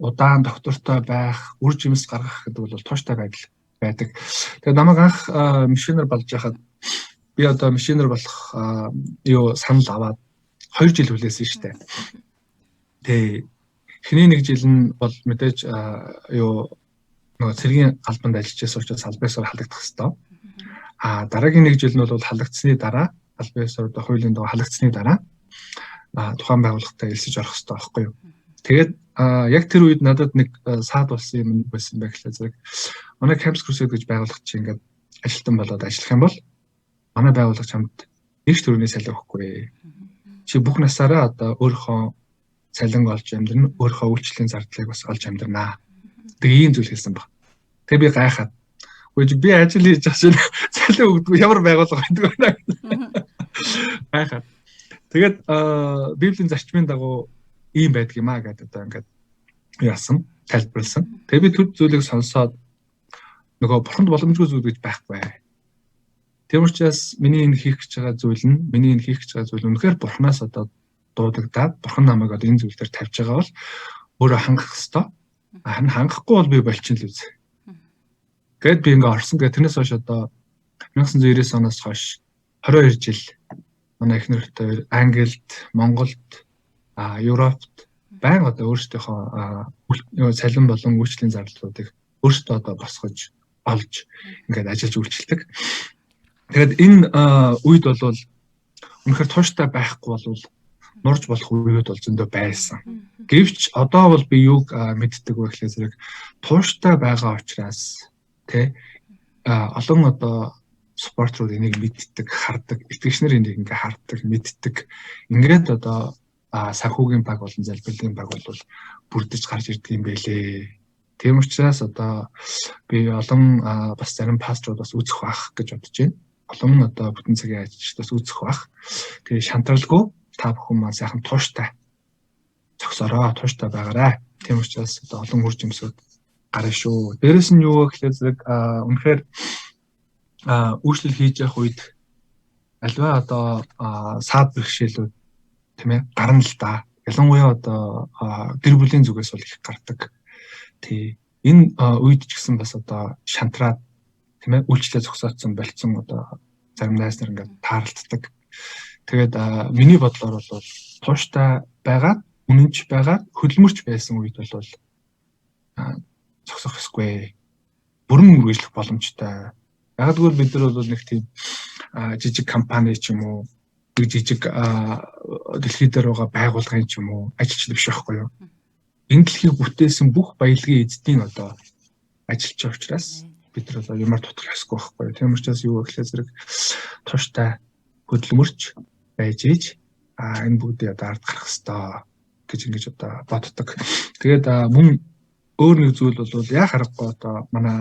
удаан доктортой байх, үр жимс гаргах гэдэг бол тууштай байдал байдаг. Тэгээд намайг анх мишнер болж байхад би одоо мишнер болох санал аваад 2 жил хүлээсэн шүү дээ. Тэгээ эхний 1 жил нь бол мэдээж нөгөө цэргийн албанд ажиллаж байсан учраас албаасаар халагдах хэрэгтэй. Дараагийн 1 жил нь бол халагдсны дараа албаасаар одоо хуулийн дагуу халагдсны дараа тухайн байгууллагатай элсэж орох хэрэгтэй байхгүй юу. Тэгээд яг тэр үед надад нэг саад болсон юм байсан байх лээ зэрэг. Манай Campus Crusade гэж байгууллага чи ингээд ажилтан болоод ажиллах юм бол манай байгууллага чамд нэг төрөний салхи өгөхгүй. Чи бүх насаараа одоо өөрийнхөө цалин олж амьдрна, өөрийнхөө үйлчлэлийн зардлыг бас олж амьдрнаа. Тэгээ ийм зүйл хэлсэн баг. Тэгээ би гайхаад. Үгүй би ажил хийж байгаа чинь цалин өгдөггүй ямар байгууллага байдаг вэ? Гайхаад. Тэгээд Библийн зарчмын дагуу ийм байдаг юм аа гэдэг одоо ингээд яасан, тайлбарласан. Тэгээ би тэр зүйлийг сонсоод нөгөө бурханд боломжгүй зүйл гэж байхгүй. Тийм учраас миний энэ хийх гэж байгаа зүйл үнэхээр бурханаас одоо дуудагдаад бурхан намайг одоо энэ зүйл дээр тавьж байгаа бол өөрөө хангах хэвээр. Хангахгүй бол би болчин л үз. Гэт би ингээ орсон гэх тэрнээс хойш одоо 1999 оноос хойш 22 жил манай эхнэртэй Англид, Монголд, Европт байнга одоо өөрсдийнхөө цалин болон үйлчлэлийн зарлалуудыг өөрсдөө одоо босгож олж ингээд ажиллаж үйлчилдэг. Тэгээд энэ үед бол үнэхээр тууштай байхгүй бол нурж болох үед бол зөндөө байсан. Гэвч одоо бол би юуг мэддэг вэ гэхлээр зэрэг тууштай байгаа учраас олон одоо спортрууд энийг мэддэг, хардаг, итгэгчнэр энийг ингээ хардаг, мэддэг. Ингээд одоо санхүүгийн баг болон залбирлын баг бол бүрдэж гарч ирдэг юм байлээ. Тийм учраас одоо би олон бас зарим пасторууд бас үзэх байх гэж бодож байна. Олон одоо бүтэн цагийн ажилчдаас үзэх байх. Тэгээ шантралгүй та бүхэн маань сайхан тууштай зогсороо, тууштай байгаарай. Тийм учраас одоо олон үр жимсүүд гарна шүү. Дээрэс нь юу гэхээр зэрэг үнэхээр үйлчлэл хийж явах үед альва одоо саад бэрхшээлүүд тийм ээ гарна л да. Ялангуяа одоо гэр бүлийн зүгээс бол их гардаг. Тий. Энэ үед ч гэсэн бас одоо шантраад тийм ээ үйлчлэл зогсоодсон болцсон одоо зарим найз нар ингээд таарлцдаг. Тэгээд миний бодлоор бол тууштай байгаад үнэнч байгаад хөдөлмөрч байсан үед бол зогсох ёсгүй. Бүрэн үргэлжлэх боломжтой. Ягдгүй бид нар бол нэг тийм жижиг компани ч юм уу, нэг жижиг дэлхийд дээр байгаа байгууллагын ч юм уу ажилч биш байхгүй юу? Энэ дэлхийг бүтээсэн бүх баялагын эзэдийн одоо ажилч учраас бид нар одоо ямар тутах ёсгүй байхгүй юу? Тийм учраас юу гэхлээр зэрэг тууштай хөдөлмөрч байж ийж энэ бүгдийг одоо ард гарах ёстой гэж ингэж одоо боддог. Тэгээд мөн өөр нэг зүйл бол яа харахгүй одоо манай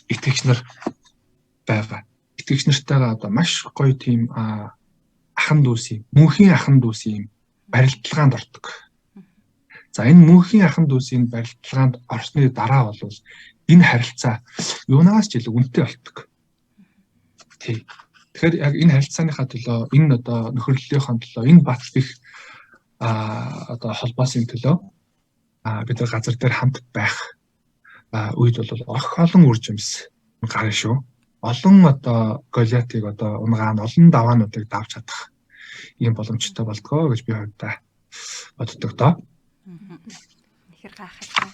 итгэгч нар байгаа. Итгэгч нартайгаа одоо маш гоё тийм ахан дүүс юм. Мөнхийн ахан дүүс юм барилдлагаанд ордог. За энэ мөнхийн ахан дүүсийн барилдлагаанд орсны дараа бол энэ харилцаа юунаас ч илүү үнэтэй болдог. Тий. Тэгэхээр яг энэ харилцааныхаа төлөө энэ одоо нөхөрлөлийнхаа төлөө энэ бат их одоо холбоосын төлөө бид нар газар дээр хамт байх үед бол олон үр жимс гарна шүү. Олон одоо Голиатыг одоо унгаан олон даваануудыг давж чадах ийм боломжтой болдгоо гэж би хувьдаа боддог доо. Ихэр гайхалтай.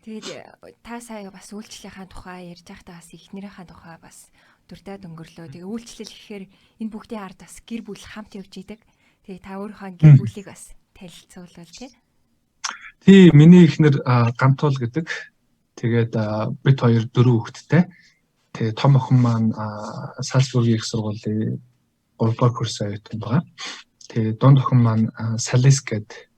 Тэгээд та сая бас үйлчлэлийнхаа тухай ярьж байхдаа бас эхнэрийнхаа тухай бас дурдаад өнгөрлөө. Тэгээ үйлчлэл гэхээр энэ бүгдийн ард бас гэр бүл хамт явж идэг. Тэгээ та өөрийнхөө гэр бүлийг бас танилцуулбал тий. Тий, миний эхнэр Гамтуул гэдэг. Тэгээд бид хоёр 4 хүүхэдтэй. Тэгээ том охин маань Салцбургийн их сургуулийн 3 дугаар курсын оюутан байгаа. Тэгээ дунд охин маань Салис гэдэг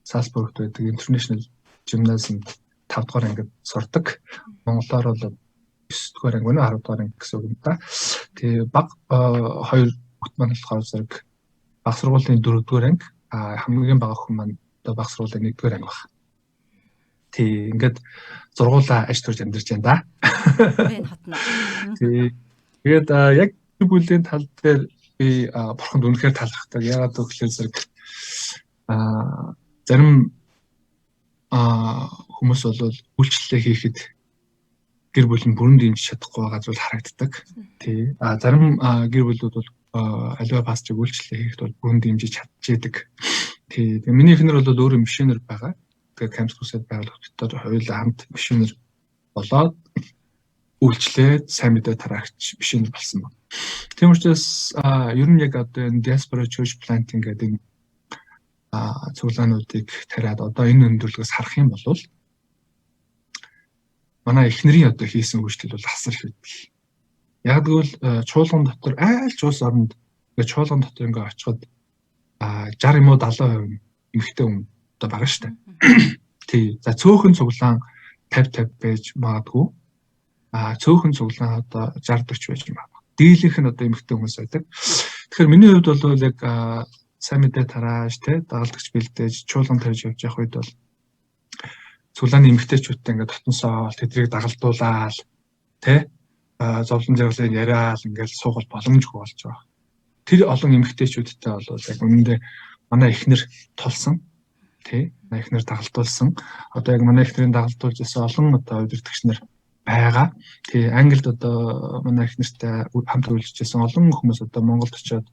Салцбургт байдаг International Gymnasium 5 дугаар ангид сурдаг. Монголоор бол 9 дугаар анги, 10 дугаар анги гэсэн үг юм да. Тэгээ баг 2 хүүхэд маань болохоор зэрэг баг сургуулийн 4 дугаар анги, хамгийн бага охин маань одоо баг сургуулийн 1 дугаар анги баг. Тий, ингээд зургуулаа аж турж амьдарч байна да. Энэ хотно. Тэгээд яг гэр бүлийн тал дээр би бурханд үнэхээр талархдаг. Яагаад гэвэл зэрэг зарим хүмүүс бол үйлчлэлээ хийхэд гэр бүл нь бүрэн дэмжиж чадахгүй байгаа зүйл харагддаг. Тий. Зарим гэр бүлүүд бол аливаа пастрыг үйлчлэлээ хийхэд бол бүрэн дэмжиж чадчихэдэг. Тий. Тэгээ миний эхнэр бол өөрөө мишнер байгаа. Тэгээд Campus Crusade байгууллагч дотор хоёулаа хамт мишнер болоод үйлчлээд сайн мэдээ тараагч мишнер болсон байна. Тийм учраас ер нь яг одоо энэ Diaspora Church Planting гэдэг цуглаануудыг тариад одоо энэ өндөрлөгөөс харах юм бол манай эхнэрийн одоо хийсэн үйлчлэл бол асар их байдаг. Яг гэвэл чуулган дотор айлч улс оронд ингээд чуулган дотор ингээд очиход 60 юм уу 70% эмэгтэй хүн одоо байгаа шүү дээ. Тий. За цөөхөн цуглаан 50 байж магадгүй. Цөөхөн цуглаан одоо 60 40 байж магадгүй. Дийлэнх нь одоо эмэгтэй хүмүүс байдаг. Тэгэхээр миний хувьд бол яг сайн мэдээ тарааж тий дагалдагч бэлдээж чуулган тарьж явж явах үед бол цуглааны эмэгтэйчүүдтэй ингээд дотносоо тэдрийг дагалдуулаад тий зовлон жаргалыг яриад ингээд суугаад боломжгүй болж байгаа. Тэр олон эмэгтэйчүүдтэй бол яг үнэндээ манай эхнэр тулсан тий манай эхнэр дагалдуулсан. Одоо яг манай эхнэрийн дагалдуулж байсан олон одоо удирдагч нар байгаа. Тий Англид одоо манай эхнэртэй хамт үйлчилжсэн олон хүмүүс одоо Монголд очиод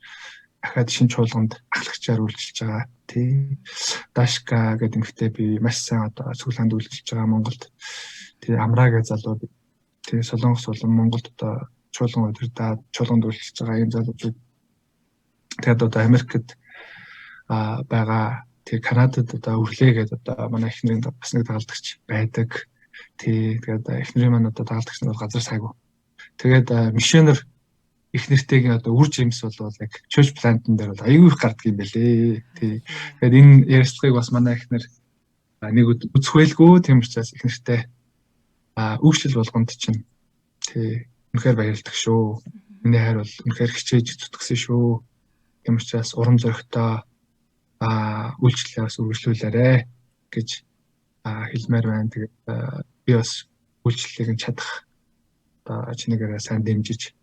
дахиад шинэ чуулганд ахлагчаар үйлчилж байгаа. Тий Дашка гэдэг эмэгтэй би маш сайн одоо цуглаанд үйлчилж байгаа Монголд. Тий Амраа гэж залуу тий Солонгос болон Монголд одоо чуулган удирдаад чуулганд үйлчилж байгаа ийм залуучууд. Тэгээд одоо Америкт байгаа тий Канадад одоо өрлөөгээд одоо манай эхнэрийн бас нэг дагалдагч байдаг. Тий тэгээд эхнэрийн маань одоо дагалдагч нар газар сайгүй. Тэгээд мишнер эхнэртэйгийн одоо үр жимс бол яг church plant-ын дээр бол аюул их гардаг юм байлээ. Тий. Тэгээд энэ ярилцлагыг бас манай эхнэр нэг үзэх байлгүй. Тийм учраас эхнэртэй үйлчлэл болгонд чинь тий үнэхээр баярлдаг шүү. Миний хайр бол үнэхээр хичээж зүтгэсэн шүү. Тийм учраас урам зоригтой үйлчлэлээс үргэлжлүүлээрэ гэж хэлмээр байна. Тэгээд би бас үйлчлэлийг нь чадах одоо чинийгээрээ сайн дэмжиж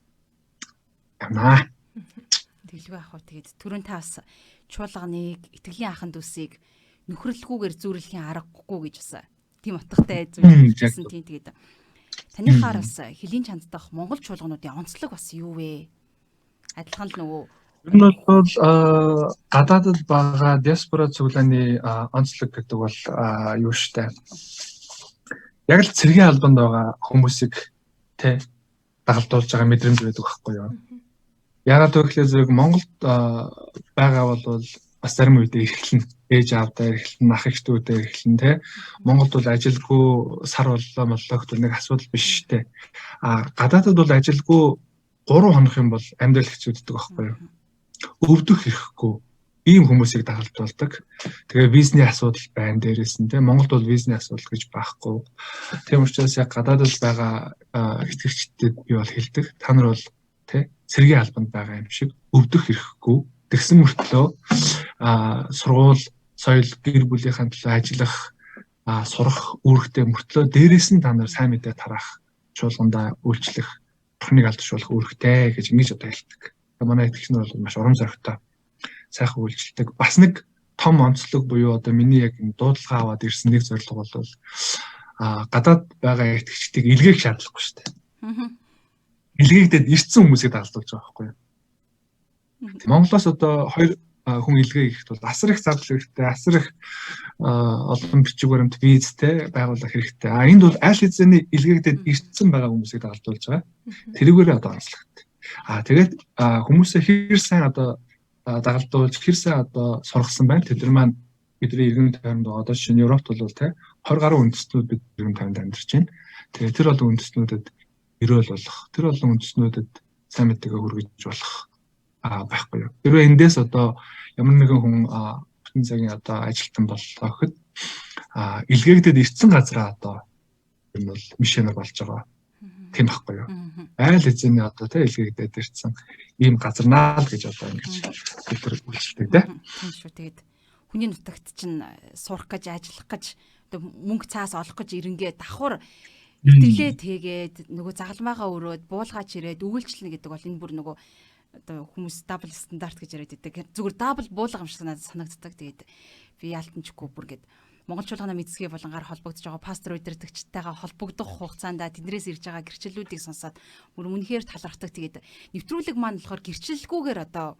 явнаа. Тэглгүй ах уу тэгээд түрүүн та бас чуулганыг итгэлийн ахын дүүсийг нөхрөлгүйгээр зүүрлэхийн аргагүй гэж бас тийм утгатай зүйлсэн тийм тэгээд таныхаар бас хэлийн чанд дах Монгол чуулгануудын онцлог бас юу вэ? Адилхан л нөгөө энэ бол гадаадд байгаа диаспора цуглааны онцлог гэдэг бол юу штэ. Яг л цэргийн албанд байгаа хүмүүсийг тэ дагалдуулж байгаа мэдрэмж байдаг байхгүй юу? Яагаад гэвэл зэрэг Монголд байгаа бол бас зарим үедээ эрхлэн ээж аавдаа эрхлэн ах эхтүүдээ эрхлэн тэ Монголд бол ажилгүй сар боллоо моллогт нэг асуудал биш тэ гадаадд бол ажилгүй 3 хоног юм бол амьдрал хэцүүддэг байхгүй юу? Өвдөх ирэхгүй ийм хүмүүсийг дагалдуулдаг. Тэгээ визний асуудал байна дээрээс нь тэ Монголд бол визний асуудал гэж байхгүй. Тийм учраас яг гадаадд байгаа итгэгчдэд би бол хэлдэг. Та нар бол тэ цэргийн албанд байгаа юм шиг өвдөх ирэхгүй Тэгсэн мөртлөө сургууль, соёл, гэр бүлийнхаа төлөө ажиллах, сурах үүрэгтэй мөртлөө дээрээс нь та нар сайн мэдээ тараах, чуулгандаа үйлчлэх, бурхныг алдаршуулах үүрэгтэй гэж ингэж одоо хэлдэг. Манай итгэгчнэр бол маш урам зоригтой сайхан үйлчлдэг. Бас нэг том онцлог буюу одоо миний яг дуудлага аваад ирсэн нэг зорилго бол гадаад байгаа итгэгчдийг илгээх шаардлагагүй шүү дээ. Илгээгдээд ирсэн хүмүүсийг дагалдуулж байгаа байхгүй юу? Монголоос одоо 2 хүн илгээ ихэд бол асар их зардал хэрэгтэй, асар их олон бичиг баримт визтэй байгуулах хэрэгтэй. Энд бол аль хэзээний илгээгдээд ирсэн байгаа хүмүүсийг дагалдуулж байгаа. Тэрүүгээрээ одоо онцлогтой. Тэгээд хүмүүсээ хэр сайн одоо дагалдуулж, хэр сайн одоо сургасан байна. Тэд нар маань бидний иргэн тойронд одоо шинэ Европт бол 20 гаруй үндэстнүүд бид иргэн тойронд амьдарч байна. Тэгээд тэр олон үндэстнүүдэд өрөөл болох, тэр олон үндэстнүүдэд сайн мэдээгээ хүргэж болох байхгүй юу. Тэрвээ эндээс одоо ямар нэгэн хүн бүтэн цагийн одоо ажилтан боллоо гэхэд илгээгдээд ирсэн газараа одоо энэ бол мишенер болж байгаа. Тийм байхгүй юу. Айл эзэний одоо илгээгдээд ирсэн ийм газарнаа л гэж одоо ингэж бид нар үйлчлдэг тийм шүү. Тэгээд хүний нутагт чинь сурах гэж, ажиллах гэж, одоо мөнгө цаас олох гэж ирэнгээ давхар итгэлээ тэгээд нөгөө загалмаагаа өрөөд буулгаач ирээд өгүүлчлэнэ гэдэг бол энэ бүр нөгөө одоо хүмүүс дабл стандарт гэж яриад байдаг. Зүгээр дабл буулга юм шиг надад санагддаг. Тэгээд би яалтанчгүй бүр гээд Монгол чуулганы эцгийн болонгаар холбогдож байгаа пастор удирдагчтайгаа холбогдох хугацаанд тэднээс ирж байгаа гэрчлэлүүдийг сонсоод бүр үнэхээр талархдаг. Тэгээд нэвтрүүлэг маань болохоор гэрчлэлгүйгээр одоо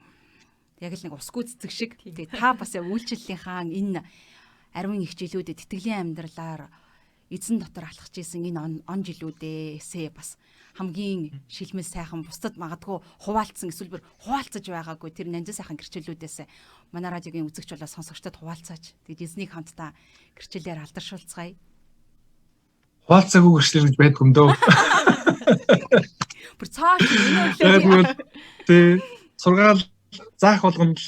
яг л нэг усгүй цэцэг шиг. Тэгээд та бас үйлчлэлийнхаа энэ ариун их жилүүдэд итгэлийн амьдралаар эзэн дотор алхаж исэн энэ он жилүүдээсээ бас хамгийн шилмэл сайхан бусдад магадгүй хуваалцсан эсвэл бүр хуваалцаж байгаагүй тэр нандин сайхан гэрчлэлүүдээс манай радиогийн үзэгч болоо сонсогчдод хуваалцаач. Тэгээд эзнийг хамтдаа гэрчлэлээр алдаршуулцгаая. Хуваалцаагүй гэрчлэл гэж байдгүй юм дөө. Бүр цааш энэ тий сургаал заах болгонд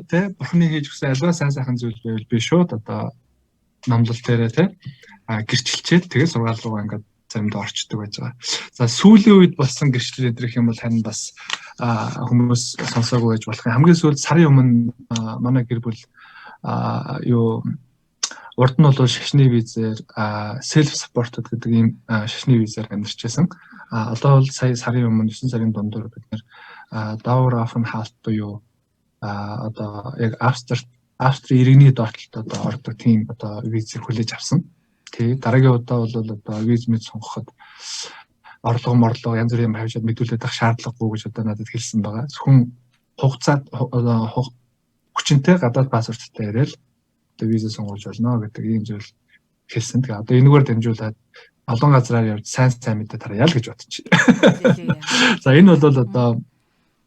тий бурхны хийж өгсөн альва сайн сайхан зүйл байвал би шууд одоо номлол дээрээ тий гэрчилчээд тэгээд сургаал руу ингээд заримдаа орчдөг байж байгаа. За сүүлийн үед болсон гэрчлэл эдрэх юм бол харин бас хүмүүс сонсоогүй байж болох юм. Хамгийн сүүлд сарын өмнө манай гэр бүл урд нь бол шашны визээр self supported гэдэг ийм шашны визээр амьдарч байсан. Одоо бол сая сарын өмнө 9 сарын дундуур бид нэр Dauer Aufenthalt буюу одоо яг Австри иргэний доотлолд одоо ордог тийм одоо визээр хүлээж авсан. Тэгээд дараагийн удаа бол одоо виз мэд сонгоход орлого янз бүрийн хавьчаад мэдүүлээд авах шаардлагагүй гэж одоо надад хэлсэн байгаа. Зөвхөн хугацаад хүчинтэй гадаад паспорттай ирээл одоо виза сонгож болно гэдэг ийм зүйл хэлсэн. Тэгээ одоо энэгээр дамжуулаад олон газраар явж сайн мэдээ тараяа л гэж бодчих. За энэ бол одоо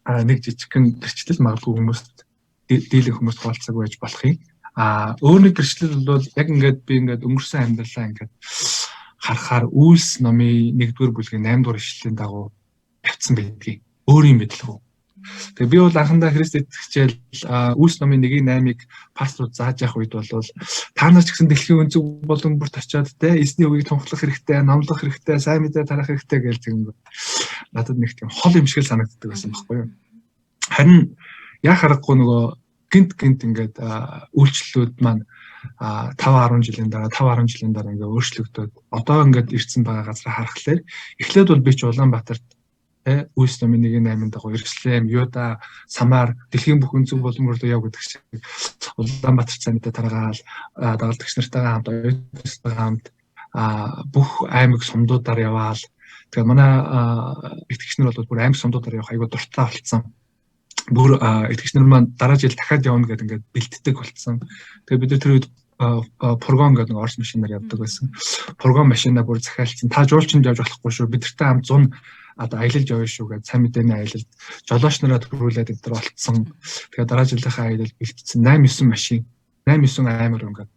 нэг жижигхэн гэрчлэл магадгүй хүмүүст дийлэх хүмүүст хаалцаагүй байж болох юм. Өөр нэг гэрчлэл бол яг ингээд би ингээд өнгөрсөн амьдралаа ингээд харахаар Үйлс номын 1-р бүлгийн 8-р ишлэлийн дагуу явцсан байдгийг өөр юм мэдлэг. Тэгээ би бол анхандаа Христ итгэжэл Үйлс номын 1-8-ыг пасторууд зааж явах үед бол та нар ч гэсэн дэлхийн өнцөг болон бүрт очиод те эзний үгийг тунхаглах хэрэгтэй, номлох хэрэгтэй, сайн мэдээ тарах хэрэгтэй гэж зэнгүү. Надад нэг тийм хол юм шиг л санагддаг байсан байхгүй юу. Харин яа харахгүй нөгөө гинт ингээд үйлчлэлүүд маань 5-10 жилийн дараа ингээд өөрчлөгдөд одоо ингээд ирсэн байгаа газраа харахад эхлээд бол би ч Улаанбаатарт Үйлс номын 1-8 дагуу Иерусалим, Юда, Самар дэлхийн бүх өнцөг болон бүрдөө яв гэдэг шиг Улаанбаатар цаанаа тараагаал дагалдагч нартайгаа хамт оюутнуудтайгаа хамт бүх аймаг сумдуудаар яваал. Тэгэхээр манай итгэгчнэр бол бүр аймаг сумдуудаар явах айгүй дуртай болцсон. Бүр итгэгчнэр маань дараа жил дахиад явна гэдэг ингээд бэлддэг болцсон. Тэгээ бид тэр үед фургон гэдэг нэг орс машинаар явдаг байсан. Фургон машинаа бүр захиалцсан. Та жуулчинд явж болохгүй шүү. Бид нартай хамт 100 одоо аялалж явна шүү гэж сайн мэдээний аялалд жолооч нараа төрүүлээд энэ төр болцсон. Тэгээ дараа жилийнхаа аялалд бэлдсэн 8-9 машин 8-9 аймаг ингээд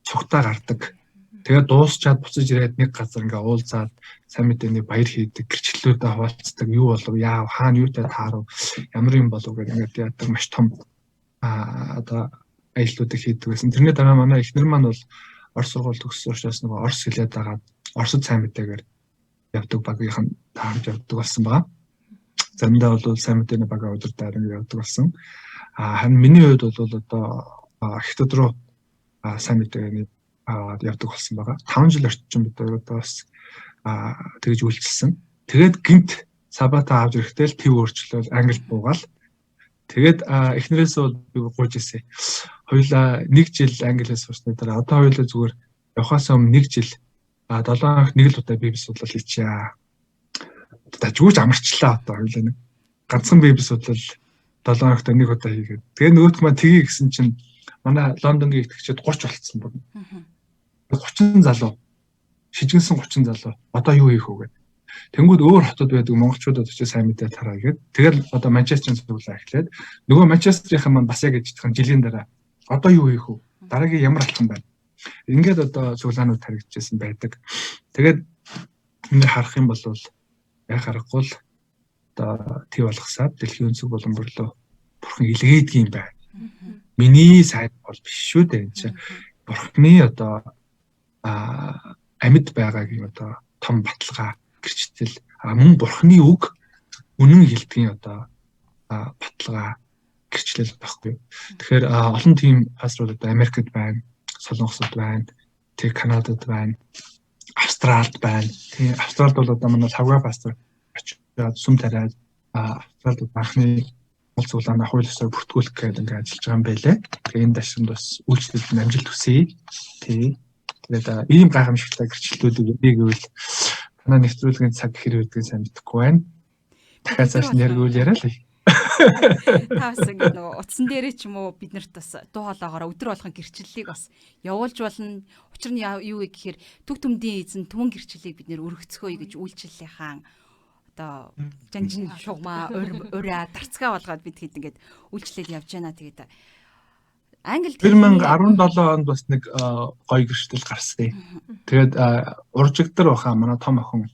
цугтаа гардаг. Тэгээ дуусчаад буцаж ирээд нэг газар ингээ уулзаад сайн мэдээний баяр хийдэг, гэрчлэлүүдэд хуваалцдаг, юу болов, яав, хаана юутай таарав, ямар юм болов гэдэг ингээд яадаг маш том одоо аяллуудыг хийдэг байсан. Тэрний дараа манай эхнэр маань бол Орос сургууль төгссөн учраас нөгөө орос хэлээд байгаа Оросд сайн мэдээгээр явдаг багийнхан таарж явдаг болсон байгаа. заримдаа бол сайн мэдээний бага удирдаар ингэ явдаг болсон. Харин миний хувьд бол одоо Хятад руу сайн мэдээний явдаг болсон байгаа. 5 жил орчим бид одоо бас тэгж үйлчилсэн. Тэгээд гинт сабата авч ирэхдээ л төв өөрчлөл англи буугаал. Тэгээд эхнэрээс бол би гуйж ирсэн. Хоёулаа 1 жил англиас суусны дараа одоо хоёулаа зүгээр явахаас өмнө 1 жил 7 хоног нэг л удаа бие бие судлал хийчихье. Тажгүйж амарчлаа одоо хоёулаа нэг ганцхан бие бие судлал 7 хоногт нэг удаа хийгээд. Тэгээ нөгөөт маань тгий гэсэн чинь манай Лондонгийн итгэгчид 30 болцсон бүр. 30 залуу. Шижгэнсэн 30 залуу. Одоо юу хийх вэ гэдэг. Тэнгүүд өөр хотод байдаг монголчуудад очиж сайн мэдээ тараа гэгээд тэгэл одоо Манчестерын цуглаа эхлээд нөгөө Манчестерийн маань бас яг ижидхэн жилийн дараа одоо юу хийх вэ? Дараагийн ямар алхам байна? Ингээд одоо цуглаанууд таригдчихсэн байдаг. Тэгээд энэ харах юм бол яг харахгүй л одоо тий болгосаад дэлхийн өнцөг болон бүрлөө бурхан илгээдэг юм байна. Миний сайн бол биш шүү дээ энэ чинь. Бурханы одоо амьд байгаагийн одоо том баталгаа гэрчтэл мөн бурханы үг үнэн хэлдгийн одоо баталгаа гэрчлэл байхгүй. Тэгэхээр олон тийм пасторууд одоо Америкт байна, Солонгосод байна, тэг Канадад байна, Австралид байна. Тэг Австралид бол одоо манай Лавга пастор очиж сүм тариад Австралид анхны цуглаана хууль ёсоор бүртгүүлэх гэдэг ингээд ажиллаж байгаа юм байлээ. Тэгээ энэ дашрамд бас үйлчлэлд амжилт хүсье. Тэг. Тэгээд ийм гайхамшигтай гэрчлэлүүдийг гэвэл танаа нэвтрүүлгийн цаг хэр байдгийг сайн мэдэхгүй байна. Дахиад цааш нь яргуул яриа л. Таас ингэ нөгөө утсан дээрээ ч юм уу бид нарт бас дуу хоолоогоор өдөр болгон гэрчлэлийг бас явуулж болно. Учир нь юу вэ гэхээр төг төмдийн эзэн түмэн гэрчлэлийг бид нэр өргөцгөөе гэж үйлчлэлийнхэн одоо жанжин шугамаа ураа дарцгаа болгоод бид хэд ингээд үйлчлэл явж байна. Тэгээд Англи 2017 онд бас нэг гоё гэрчлэл гарсан. Тэгээд уржигдэр баха манай том охин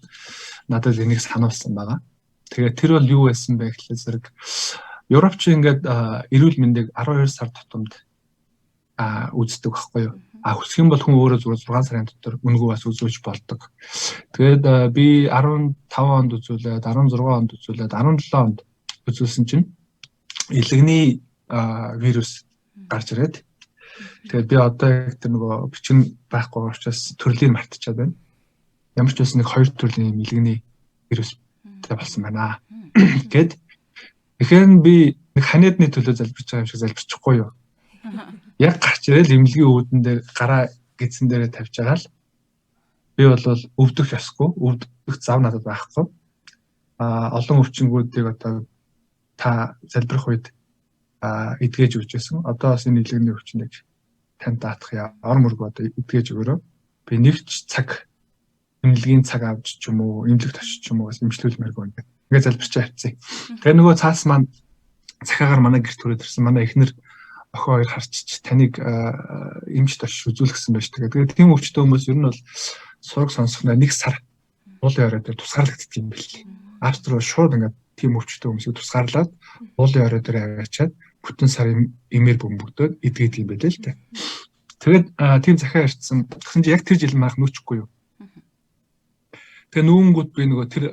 надад энийг сануулсан байгаа. Тэгээд тэр бол юу байсан бэ гэхлээр зэрэг Европч ингээд эрүүл мэндийг 12 сар тутамд үздэг байхгүй юу? Хүсэх юм бол хүн өөрөө зүгээр 6 сарын дотор үнгүү бас үзүүлж болдог. Тэгээд би 15 онд үзүүлээд 16 онд үзүүлээд 17 онд үзүүлсэн чинь илэгний вирус гарч ирээд тэгээд би одоо яг тэр нөгөө бичин байхгүй учраас төрлийг мартчихад байна. Ямар ч байсан нэг 2 төрлийн илэгний вирустэй болсон байна. Гэт тэгэхээр би нэг ханиадны төлөө залбирч байгаа юм шиг залбирчихгүй юу? Яг гарч ирэл эмнэлгийн үүдэн дээр гараа гидсэн дээрээ тавьж байгаа л би бол өвдөх ёсгүй, өвдөх зав надад байхгүй. Олон өвчнгүүдийг одоо та залбирх үед эдгэж өгч байсан. Одоо бас энэ илэгний өвчнийг тань даатах ор мөрг одоо эдгэж өгөрөө. Би нэг ч цаг эмнэлгийн цаг авч ч юм уу, эмнэлэгт очиж ч юм уу бас эмчлүүлмээргүй ингээд. Ингээд залбирч авцсан. Тэгээ нөгөө цаас маань цахиагаар манай гэрт төрөөд ирсэн. Манай эхнэр охин хоёр харчиж таныг эмчт очиж үзүүлэх гэсэн байж тэгээ. Тэгээд тийм өвчтөе хүмүүс ер нь бол сураг сонсохноо 1 сар уулын орой дээр тусгаарлагддаг юм билээ. Австрал шууд ингээд тийм өвчтөе хүмүүсийг тусгаарлаад уулын орой дээр аваачаад бүтэн сар эмээр бөмбөгдөөд эдгээд юм байлээ л дээ. Тэгээд тийм захиа ирсэн. Тэгсэн чинь яг тэр жил маах нүчгүй юу. Тэгээ нүүнгүүд би нөгөө тэр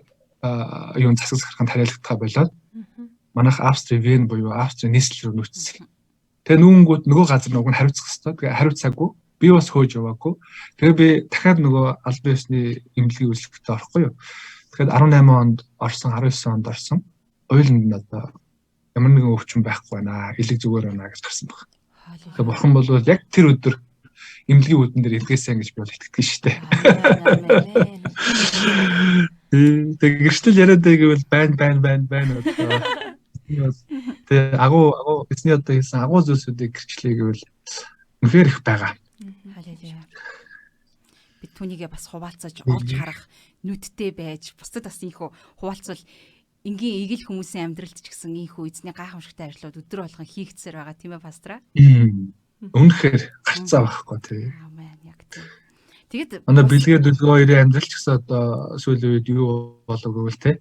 юун засаг сахарханд хариалагдахаа болоод манайх Австрийн Вен буюу Австрийн нийслэл рүү нүүцсэн. Тэгээ нүүнгүүд нөгөө газар нөгөө хариуцах хэвээр. Тэгээ хариуцаагүй. Би бас хөөж яваагүй. Тэгээ би дахиад нөгөө аль биесны эмнэлгийн үйлчлэгтээ орохгүй юу. Тэгэхээр 18 онд орсон, 19 онд орсон. Ойлонд одоо ямар нэгэн өвчин байхгүй байна. Илэг зүгээр байна гэж гарсан баг. Тэгээ бурхан бол яг тэр өдөр эмнэлгийн үүдэн дээр илгээсэн гэж би бол итгэдэг шүү дээ. Тэгээ гэрчлэл яриад байвал байна. Тэгээ агуу эзний одоо хэлсэн агуу зүйлсүүдийг гэрчлэе гэвэл үнэхээр их байгаа. Бид түүнийгээ бас хуваалцаж олж харах нүдтэй байж бусдад бас ийхүү хуваалцвал энгийн игэл хүмүүсийн амьдралд ч гэсэн ийхүү эзний гайхамшигтай ажлууд өдөр болгон хийгдсээр байгаа тийм ээ пастраа. Үнэхээр гарцаа байхгүй тий. Амен яг тийм. Тэгээд манай бэлгээ дөлгөө хоёрын амьдрал ч гэсэн одоо сүүлийн үед юу болов гэвэл тий.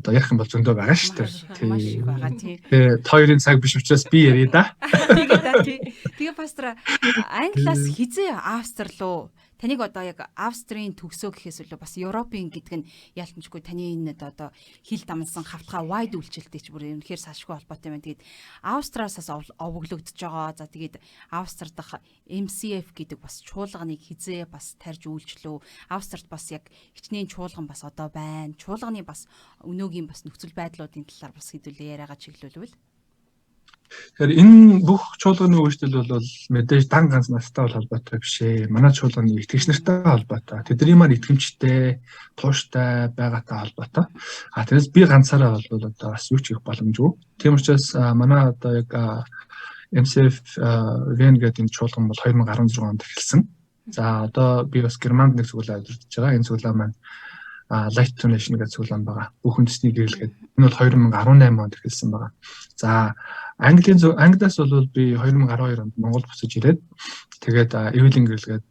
Одоо ярих юм бол зөндөө байгаа шүү дээ. Маш их байгаа тий. Тэгээ хоёрын цаг биш учраас би ярья да. Тэгээ пастра англиас хизээ Австрал руу таныг одоо яг Австрийн төгсөө гэхээс илүү бас Европын гэдэг нь яалтчгүй таны энэ одоо хил дамсан хавтгай wide үйлчлэлтэй ч бүр үнэхээр салшгүй холбоотой байна. Тэгээд Австраас бас овоглогдож байгаа. За тэгээд Австри дахь MCF гэдэг бас чуулганыг хизээ бас тарж үйлчлөө. Австрт бас яг хичнээн чуулган бас одоо байна. Чуулганы бас өнөөгийн бас нөхцөл байдлуудын талаар бас хэдүүлээ яриагаа чиглүүлвэл. Тэгэхээр энэ бүх чуулганы үйлчлэл бол мэдээж дан ганц настай холбоотой биш ээ. Манай чуулганы итгэгч нартай холбоотой. Тэдний маань итгэмжтэй, тууштай байгаатай холбоотой. Тэрээс би ганцаараа бол одоо бас юу ч хийх боломжгүй. Тийм учраас манай одоо яг MCF Вен гэдэг энэ чуулган бол 2016 онд эхэлсэн. За одоо би бас Германд нэг цуглаа удирдах байгаа. Энэ цуглаа маань Light to Nation гэдэг цуглаан байгаа. Бүх үндэсний гэрэл гэдэг. Энэ бол 2018 онд эхэлсэн байгаа. За Англиас бол би 2012 онд Монгол буцаж ирээд тэгээд Evelyn гэрэл гэдэг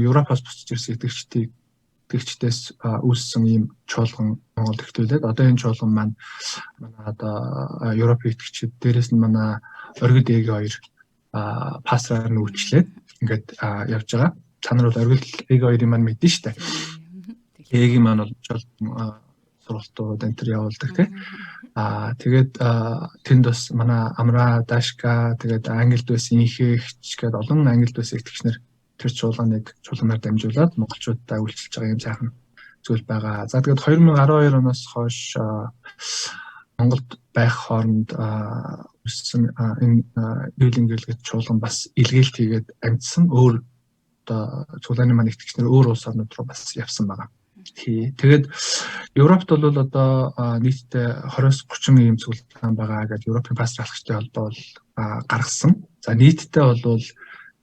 Европоос буцаж ирсэн итгэгчдээс үүссэн ийм чуулган Монголд ихтүүлээд одоо энэ чуулган маань манай одоо Европын итгэгчид дээрээс нь манай оргид ээгийн хоёр пастораар нь үйлчлээд ингээд явж байгаа. Та нар бол оргид ээгийн хоёрын маань мэднэ шүү дээ. Ээгийн маань бол чуулган сургалтууд энэ төр явуулдаг тийм. Тэгээд тэнд бас манай Амра Дашка тэгээд англид байсан ихэгч гээд олон англид байсан итгэгч нар тэр чуулганаар дамжуулаад монголчуудаа үйлчилж байгаа юм сайхан зүйл байгаа. За тэгээд 2012 оноос хойш Монголд байх хооронд үүссэн энэ Evelyn гэлгээд чуулган бас илгээлт хийгээд амьдсан өөр одоо чуулганы маань итгэгч нар өөр улс орнууд руу бас явсан байгаа. Тэгээд Европт бол одоо нийтдээ 20-30 ийм цуглаан байгаа гэж Европын пастор алхагчдын холбоо бол гаргасан. За нийтдээ бол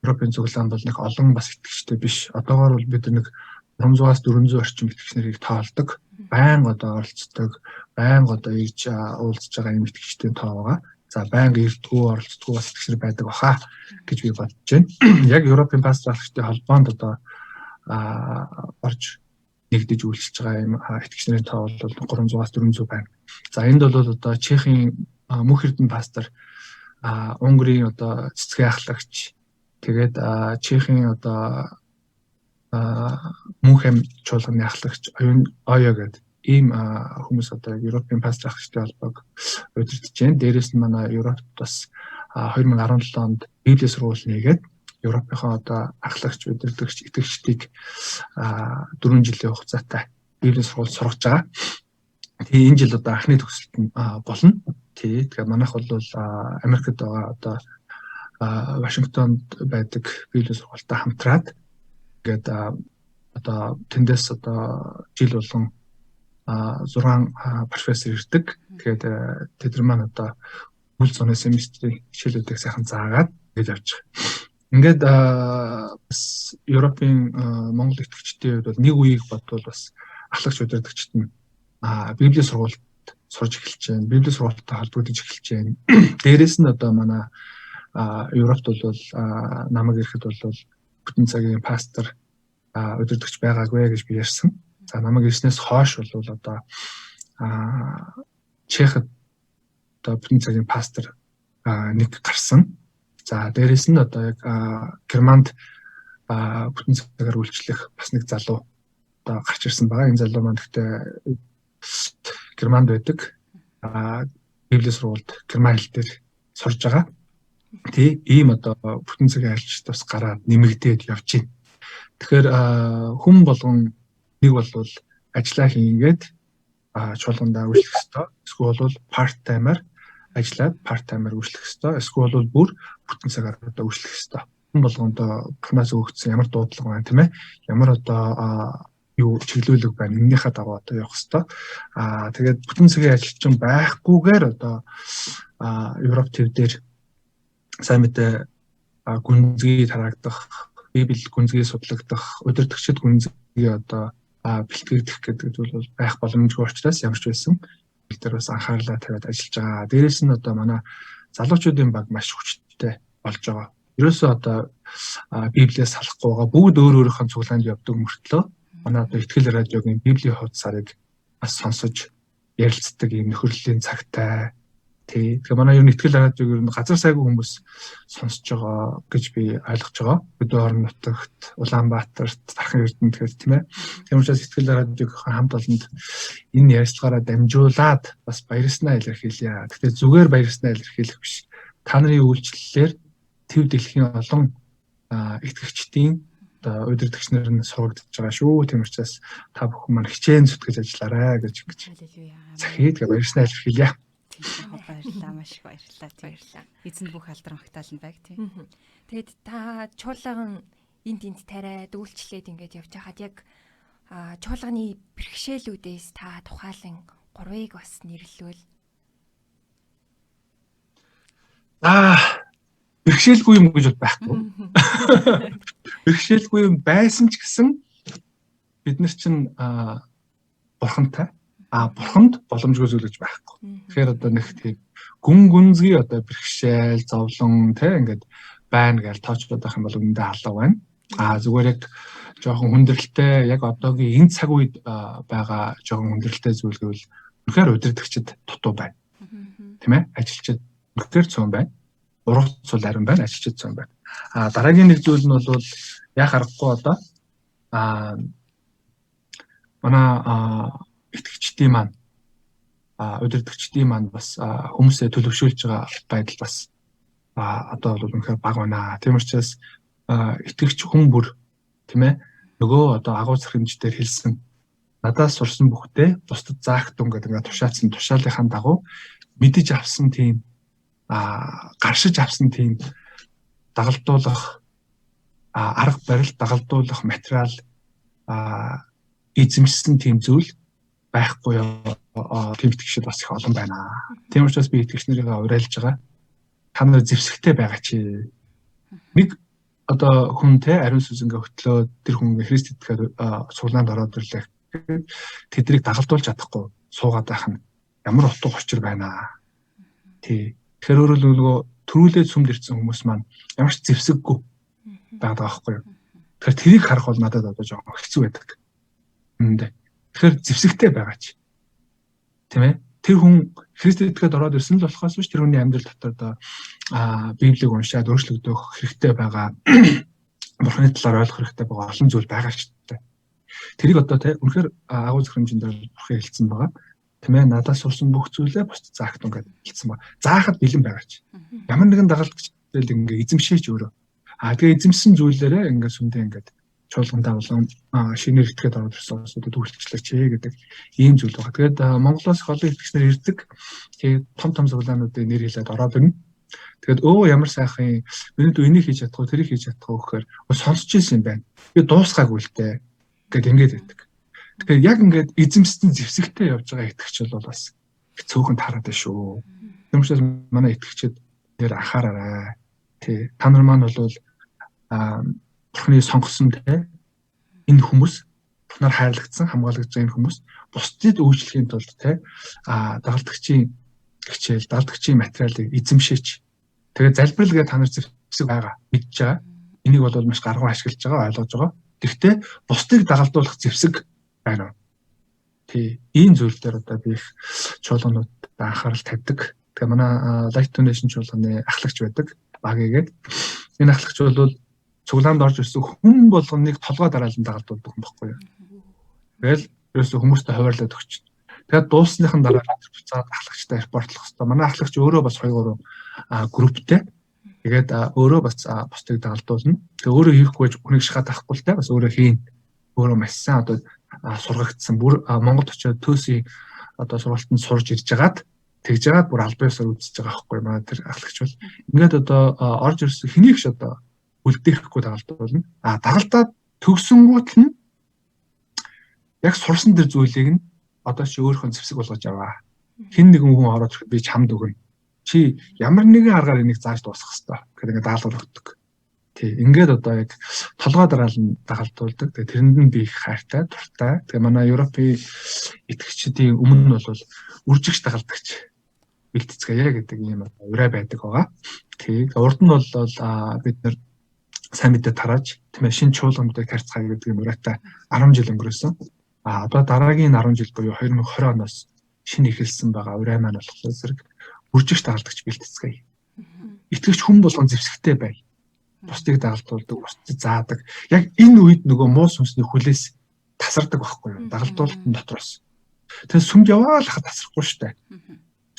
Европын цуглаан бол нэг олон бас итгэгчтэй биш. Одоогоор бол бид нэг 300-аас 400 орчим итгэгч нарыг тоолдог. Байнга одоо оролцдог, байнга одоо ирж уулзж байгаа ийм итгэгчдийн тоо байгаа. За байнга ирдгүү оролцдгүү бас итгэгчнэр байдаг баха гэж би бодож байна. Яг Европын пастор алхагчдын холбоонд одоо орж нэгдэж үйлчилж байгаа юм итгэгч нарын тоо бол 300-аас 400 байна. За энд бол одоо Чехийн Мөнх Эрдэнэ пастор, Унгарийн одоо цэцгийн ахлагч, тэгээд Чехийн одоо Мөнхэм чуулганы ахлагч Ойо гэдэг ийм хүмүүс одоо Европын пастор ахлагчдын холбоог удирдах байна. Дээрээс нь манай Европт бас 2017 онд Библийн сургууль нээгээд Европынхаа одоо ахлагч удирдагч итгэгчдийг 4 жилийн хугацаатай Библийн сургууль сургаж байгаа. Тэгээ энэ жил одоо анхны төгсөлт нь болно. Тэгэхээр манайх бол Америкт байгаа одоо Вашингтонд байдаг Библийн сургуультай хамтраад ингээд одоо тэндээс одоо жил болгон 6 профессор ирдэг. Тэгээд тэд нар маань одоо үйл зуны семестрийн хичээлүүдийг сайхан заагаад ингэж явж байгаа. Ингээд бас Европын Монгол итгэгчдийн хувьд бол нэг үеийг бодвол бас ахлагч удирдагчид нь Библийн сургуульд сурж эхэлж байна. Библийн сургуультай холбогдож эхэлж байна. Дээрээс нь одоо манай Европт бол намайг ирэхэд бол бүтэн цагийн пастор удирдагч байгаагүй гэж би ярьсан. За намайг ирснээс хойш бол одоо Чехд одоо бүтэн цагийн пастор нэг гарсан. За дээрээс нь одоо яг Германд бүтэн цагаар үйлчлэх бас нэг залуу одоо гарч ирсэн байгаа. Энэ залуу маань гэхдээ Германд байдаг. Библийн сургуульд герман хэл дээр сурж байгаа. Ийм одоо бүтэн цагийн айлчт бас гараад нэмэгдээд явж байна. Тэгэхээр хүн болгон нэг бол ажиллаа хийнгээд чуулгандаа үйлчлэх ёстой. Эсвэл бол part timer ажиллаад part timer үйлчлэх ёстой. Эсвэл бол бүр бүтэн цагаар одоо үйлчлэх ёстой. Хүн болгондоо бурхнаас өгсөн ямар дуудлага байна тийм ээ? Ямар одоо юу чиглүүлэг байна. Эннийхээ дагуу одоо явах ёстой. Тэгээд бүтэн цагийн ажилчин байхгүйгээр одоо Европ төв дээр сайн мэдээ гүнзгий тараагдах, Библи гүнзгий судлагдах, удирдагчид гүнзгий одоо бэлтгэгдэх гэдэг бол байх боломжгүй учраас ямар ч байсан бид нар бас анхаарлаа тавиад ажиллаж байгаа. Дээрээс нь одоо манай залуучуудын баг маш хүчтэй болж байгаа. Ерөөсөө одоо Библиэс салахгүйгаа бүгд өөр өөрийнхөө цуглаанд явдаг мөртлөө манай одоо Итгэл радиогийн Библийн хуудасарыг бас сонсож ярилцдаг юм нөхөрлөлийн цагтай Тий. Тэгэхээр манай ер нь ихтгэл радиог ер нь газар сайгүй хүмүүс сонсож байгаа гэж би ойлгож байгаа. Өдөө орон нутагт, Улаанбаатарт, Тархан Эрдэнэт гэх тийм ээ. Тийм учраас ихтгэл радиог хамт олонд энэ ярилцлагаараа дамжуулаад бас баярснаа илэрхийлье. Гэхдээ зүгээр баярснаа илэрхийлэх биш. Та нарын үйлчлэлээр төв дэлхийн олон итгэгчдийн удирдагч нар нь сургагдж байгаа шүү. Тийм учраас та бүхэн маань хичээн зүтгэж ажиллаарай гэж захид баярснаа илэрхийлье. Баярлалаа, маш их баярлалаа. Баярлалаа. Эзэнд бүх алдран магтаална байг тий. Тэгэд та чуулган энд тариад үйлчлээд ингэж явж хахад яг чуулганы бэрхшээлүүдээс та тухайлан 3-ыг бас нэрлэвэл. Бэрхшээлгүй юм гэж байхгүй. Бэрхшээлгүй юм байсан ч гэсэн бид нар чинь бурхантай бурханд боломжгүй зүйлж байхгүй. Тэгэхээр одоо нэг тийм гүнзгий одоо бэрхшээл, зовлон тэ ингээд байна гэж тоочдод байх юм бол үүндээ халаа байна. Зүгээр яг жоохон хүндрэлтэй яг одоогийн энэ цаг үед байгаа жоохон хүндрэлтэй зүйл гэвэл үнэхээр удирдагчид дутуу байна. Тийм ээ? Ажилчид үнэхээр цөөн байна. Ургац цул арин байна, ажилчид цөөн байна. Дараагийн нэг зүйл нь бол яах аргагүй одоо манай итгэгчдийн маань удирдагчдийн маань бас хүмүүсээ төлөвшүүлж байгаа байдал бас одоо бол үнэхээр бага байна. Тийм учраас итгэгч хүн бүр тийм ээ нөгөө одоо агуу зэрхэмжээр хэлсэн надаас сурсан бүхтээ бусдад заахтун гэдэг ингээд тушаацсан тушаалынхаа дагуу мэдэж авсан тийм гаршиж авсан тийм дагалдуулах арга барил дагалдуулах материал эзэмшсэн тийм зүйл байхгүй тийм итгэгчид бас их олон байна. Тийм учраас би итгэгч нарыг уриалж байгаа. Та нар зэвсэгтэй байгаа чи. Нэг одоо хүн те ариун сүнсгээ хөтлөө тэр хүн Христ итгэхээр цуглаанд ороод ирлээ. Тэдрийг дагалдуулж чадахгүй суугаад байх нь ямар утга учир байна. Тий. Тэгэхээр өөрөөр хэлбэл төрүүлээд сүмд ирсэн хүмүүс маань ямар ч зэвсэггүй байгаа байхгүй юу. Тэгэхээр тэрийг харах бол надад одоо жоохон хэцүү байдаг. Тэгэхээр зэвсэгтэй байгаа чи. Тийм ээ? Тэр хүн Христ итгэхэд ороод ирсэн л болохоос биш тэр хүний амьдрал дотор одоо Библийг уншаад өөрчлөгдөх хэрэгтэй байгаа. Бурхны талаар ойлгох хэрэгтэй байгаа олон зүйл байгаа ч гэдэг. Тэрийг одоо те үнэхээр агуу зөвхөмжөнд Бурхан хэлсэн байгаа. Тийм ээ? Надаас сурсан бүх зүйлээ бусд заахтун гэдэг хэлсэн байгаа. Заахад бэлэн байгаа чи. Ямар нэгэн дагалдагчдэл ингээ эзэмшээч өөрөө. Тэгээ эзэмсэн зүйлээрээ ингээ сүмдээ ингээ чуулгандаа болон шинээр итгээд ороод ирсэн хүмүүсүүдэд үйлчлэгч гэдэг ийм зүйл байгаа. Тэгээд Монголоос олон итгэгчнэр ирдэг. Тэгээд том цуглаануудыг нэр хэлээд ороод ирнэ. Тэгээд ямар сайхан минийд энийг хийж чадах уу, тэрийг хийж чадах уу гэхээр сонсч ирсэн юм байна. Би дуусгаагүй л дээ гэд ингээд байдаг. Тэгэхээр яг ингээд эзэмссэн зэвсэгтэй явж байгаа итгэгч бол бас цөөхөн тараад байна шүү. Тиймээс манай итгэгчид дээр анхаараарай. Тэ та нар маань бол Бурхны сонгосон те энэ хүмүүс Бурхнаар хайрлагдсан хамгаалагдж байгаа энэ хүмүүс бусдыг үйлчлэхийн тулд те дагалдагчийн хичээл дагалдагчийн материалыг эзэмшээч. Тэгээд залбирал гэдэг та нар зэвсэг байгаа мэдж байгаа. Энийг бол маш гаргуу ашиглаж байгаа ойлгож байгаа. Гэхдээ бусдыг дагалдуулах зэвсэг байна уу? Тий ийм зүйл дээр одоо би их чуулганууд анхаарал тавьдаг. Тэгээ манай Light Donation чуулганы ахлагч байдаг. Багийгээд энэ ахлагч бол цуглаанд орж ирсэн хүн болгоныг толгой дараалан дагалдуулдаг юм баггүй юу. Тэгэл ерөөсө хүмүүстэй хуваарлаад өгч. Тэгээд дуусныхан дараа буцаад ахлагчтай репортлох хэрэгтэй. Манай ахлагч өөрөө бас 2-3 групптэй. Тэгээд өөрөө бас бусдыг дагалдуулна. Тэгээд өөрөө хийхгүй гэж хүнийг шахаад авахгүй л те бас өөрөө хийн. Өөрөө маш сайн одоо сургагдсан бүр Монголд очиод төөсийн одоо сургалтанд сурж ирж байгаад тэгж жагаад бүр албан ёсоор үзэж байгаа байхгүй юу. Манай тэр ахлагч бол ингээд одоо орж ирсэн хэнийг ч одоо үлдээхгүй дагалдуулна. Дагалдаад төгсөнгүүт нь яг сурсан тэр зүйлийг нь одоо чи өөрийнхөө зэвсэг болгож аваа. Хэн нэгэн хүн ороод ирэхэд би чамд өгнө. Чи ямар нэгэн аргаар энийг зааж дуусгах хэрэгтэй. Гэхээр ингээд даалгавар өгдөг. Тий, ингээд одоо яг толгой дараалан дагалдуулдаг. Тэгээ тэрэнд нь би их хайртай, дуртай. Тэгээ манай Европын итгэгчдийн өмнө нь бол үржигч дагалдагч бэлтцгээе гэдэг ийм ураа байдаг байгаа. Тий, урд нь бол бид нэр сайн мэдээ тарааж тийм ээ шинэ чуулгануудыг тарьцгаая гэдэг юм ураатай 10 жил өнгөрөөсөн. Одоо дараагийн 10 жил буюу 2020 оноос шинэ эхэлсэн байгаа ураа маань болохоор зэрэг үржигч дагалдагч бэлтгэцгээе. Итгэгч хүн болгон зэвсэгтэй бай. Бусдыг дагалдуулдаг, бусдыг заадаг. Яг энэ үед нөгөө муу сүнсний хүлээс тасардаг байхгүй юу? Дагалдуулалтын дотроос. Тэгээ сүмд яваал хахад тасрахгүй штэ.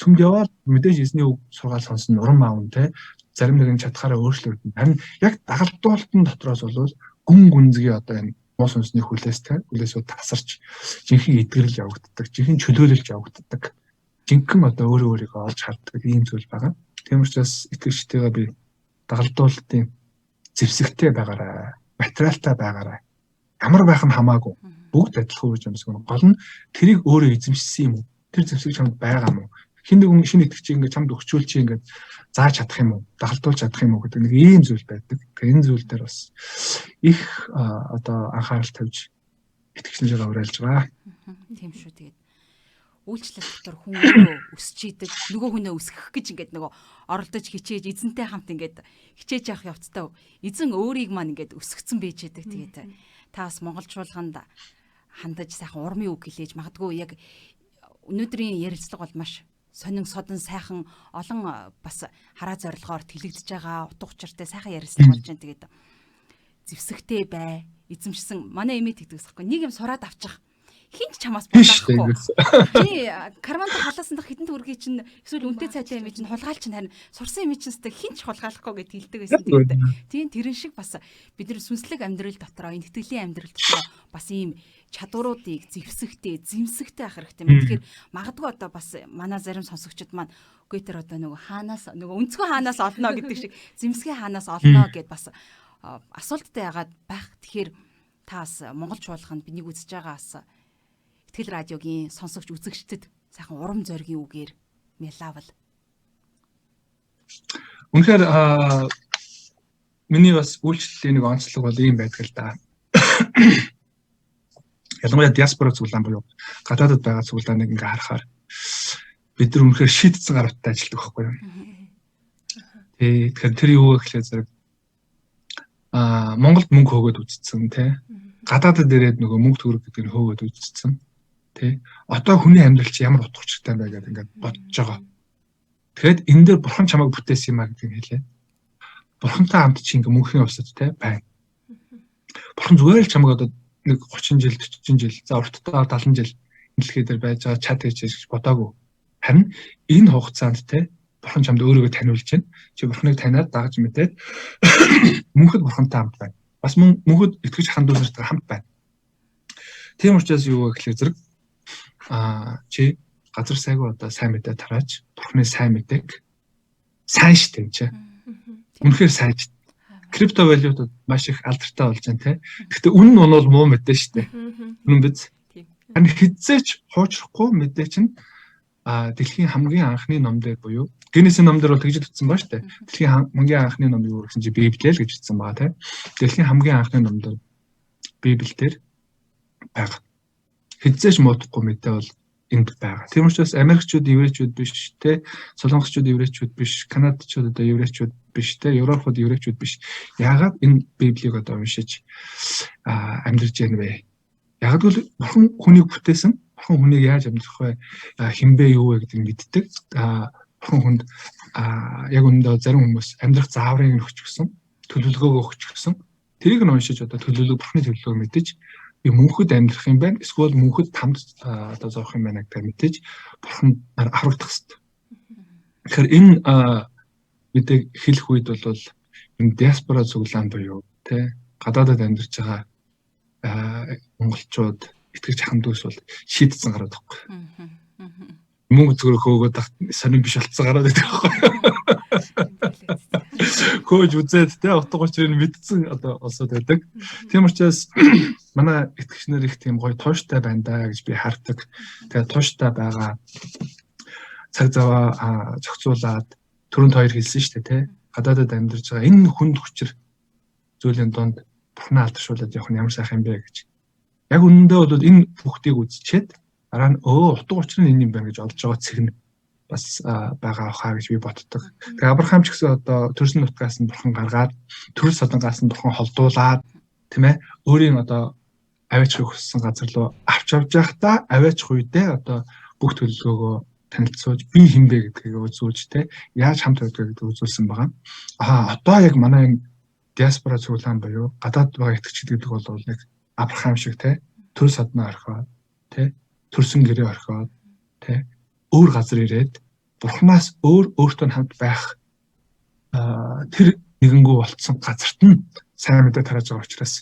Сүмд яваад мэдээж эзний үг сургаал сонсон уран маавн те зарим нэгэн чадхаараа өөрчлөгдөн. Харин яг дагалдуулалтын дотроос бол гүн гүнзгий одоо энэ муу сүнсний хүлээсөө тасарч жинхэнэ эдгэрэл явагддаг, жинхэнэ чөлөөлөлж явагддаг. Жинхэнэ одоо өөрийгөө олж харддаг ийм зүйл байгаа. Тийм учраас итгэгчтэйгээ би дагалдуулалтын зэвсэгтэй байгаарай, материалтай байгаарай. Ямар байх нь хамаагүй. Бүгд адилхан гэж юмсгэн. Гол нь тэрийг өөрөө эзэмшсэн юм уу? Тэр зэвсэг чамд байгаа юм уу? Хин нэгэн шинэ итгэгч ингээд чамд өгчүүл чи ингээд зааж чадах юм уу? Дагалдуулж чадах юм уу гэдэг нэг ийм зүйл байдаг. Тэгэхээр энэ зүйл дээр бас их одоо анхаарал тавьж итгэгчнийгээ уриалж байгаа. Тийм шүү. Тэгээд үйлчлэл дотор хүн өөрөө өсч идэг, нөгөө хүнээ өсгөх гэж ингээд нөгөө оролдож хичээж эзэнтэй хамт ингээд хичээж явах явцдаа эзэн өөрийг маань ингээд өсгцэн байж идэг. Тэгээд та бас монголчуулганд хандаж сайхан урмын үг хэлээж магадгүй яг өнөөдрийн ярилцлага бол маш сонин содон сайхан олон бас хараа зорилгоор тэлэгдэж байгаа утга учиртай сайхан ярилцлага болж байна. Тэгээд зэвсэгтэй бай, эзэмшсэн манай эмээ тэгдэг гэсэхгүй нэг юм сураад авчих. Хинч чамаас болоохгүй. Чи карманд халаасан дах хитэн төгрөгийг чинь эсвэл үнэтэй цайтай юм чинь хулгаал чинь харин сурсан юм чинь хинч хулгаалахгүй гэд хэлдэг байсан. Тэгээд тэрэн шиг бас бид нар сүнслэг амьдрал дотроо, энэ итгэлийн амьдрал дотроо бас ийм чадваруудыг зэвсэгтэй, зэмсэгтэй ах хэрэгтэй юм. Тэгэхээр магадгүй одоо бас манай зарим сонсогчид маань үгүй тэр одоо нөгөө хаанаас нөгөө өнцгөө хаанаас олно гэдэг шиг зэмсгээ хаанаас олно гэд бас асуулттай яагаад байх. Тэгэхээр та бас монгол чуулганд бинийг үзэж байгаа бас Итгэл радиогийн сонсогч үзэгчдэд сайхан урам зоригийн үгээр мэлавал. Үнэхээр миний бас үйлчлэлийн нэг онцлог бол ийм байдаг л да. Ялангуяа диаспора цуглаан буюу гадаадд байгаа цуглааныг ингээ харахаар бид нар үнэхээр шийдсэн гаруудтай ажилладаг байхгүй юу? Тэгэхээр тэр юу гэхлээр зэрэг Монголд мөнгө хөөгөөд үзсэн тий. Гадаадд ирээд нөгөө мөнгө төгрөг гэдэг нь хөөгөөд үзсэн. Тэ одоо хүний амьдрал чи ямар утга учиртай бай гэдэг ингээд бодож байгаа. Тэгэхэд энэ дээр бурхан чамайг бүтээсэн юм а гэдэг нь хэлээ. Бурхантай хамт чи ингээд мөнхийн усад те байна. Бурхан зүгээр л чамайг одоо нэг 30 жил 40 жил за урттаа 70 жил энэ дэлхий дээр байж байгаа чад хийж бодоагүй. Харин энэ хугацаанд те бурхан чамд өөрийгөө таниулж байна. Чи бурханыг таниад дагаж мэдээд мөнхөд бурхантай хамт байна. Бас мөнхөд итгэж хандуулсартай хамт байна. Тийм учраас юу гэхлээр зэрэг чи газар сайгүй одоо сайн мэдээ тарааж бурхны сайн мэдээг сайн штэ чи. Үнэхээр сайн. Крипто валютууд маш их алдартай болж байна те. Гэхдээ үнэн нь бол муу мэдээ штэ. Үнэн биз? Харин хизээч хуучрахгүй мэдээ чинь дэлхийн хамгийн анхны ном дээр буюу Генесийн ном дээр бол тэгж утсан ба штэ. Дэлхийн хамгийн анхны ном юу гэсэн чи Библиэл гэж утсан байгаа те. Дэлхийн хамгийн анхны ном дээр Библи дээр байгаа. Хизээч муудахгүй мэдээ бол энд байгаа. Тийм учраас Америкчууд еврейчүүд биш те, солонгосчууд еврейчүүд биш, канадчууд одоо еврейчүүд биш те, европууд еврейчүүд биш. Яагаад энэ Библийг одоо уншиж амьдарч яана вэ? Яагаад гэвэл бурхан хүнийг бүтээсэн, бурхан хүнийг яаж амьдрах вэ? Хинбэ юу вэ гэдгийг мэддэг. Бурхан хүнд яг үүндээ зарим хүмүүс амьдрах зааврыг өгч гисэн, төлөвлөгөөгөө өгч гисэн. Тэрийг нь уншиж одоо төлөвлөгөө бурханы төлөвлөгөө мэдэж би мөнхөд амьдрах юм байна. Эсвэл мөнхөд тамд одоо зовох юм байна гэдэг мэдээж бурхан харуулдах хэрэгтэй. Тэгэхээр энэ мэдээг хэлэх үед бол энэ диаспора цуглаан буюу тэ гадаадд амьдарч байгаа монголчууд итгэж хандуус бол шийдсэн гараад байхгүй. Мөнгө зөвхөн хөөгөөд сонирн биш болцсон гараад байдаг байхгүй. Хөөж үзээд тэ утга учирыг мэдсэн одоо олсод байдаг. Тийм учраас манай итгэгчнэр их тийм гоё тууштай байна да гэж би хардаг. Тэгээ тууштай байгаа цаг заваа зохицуулаад түрүүнд хоёр хэлсэн шүү дээ тэ. Гадаадд амьдарч байгаа энэ хүнд хүчээр зүйлийн донд бурхнаа алдаршуулад явах нь ямар сайхан юм бэ гэж. Яг үнэндээ бол энэ бүхтийг үзчихэд дараа нь утга учир нь энэ юм байна гэж олж байгаа цэгнэ бас байгаа хаа гэж би боддог. Тэгээ Авраам ч гэсэн одоо төрсөн нутгаас нь бурхан гаргаад төрөл содонгаас нь бурхан холдуулаад тийм ээ өөрийн одоо аваачихыг хүссэн газар руу авч явж байхдаа аваачих үедээ одоо бүх төлөвлөгөөгөө танилцуулж би хинбэ гэдгийг үзүүлж те яаж хамт байдгийг гэдгийг үзүүлсэн байгаа. Одоо яг манай энэ диаспора цуглаан буюу гадаад байгаа итгэгчид гэдэг бол яг Авраам шиг те төр саднаа орхиод те төрсөн гэрээ орхиод те өөр газар ирээд Бурханаас өөртөө хамт байх тэр нэгэнгүү болцсон газарт нь сайн мэдээ тарааж байгаа учраас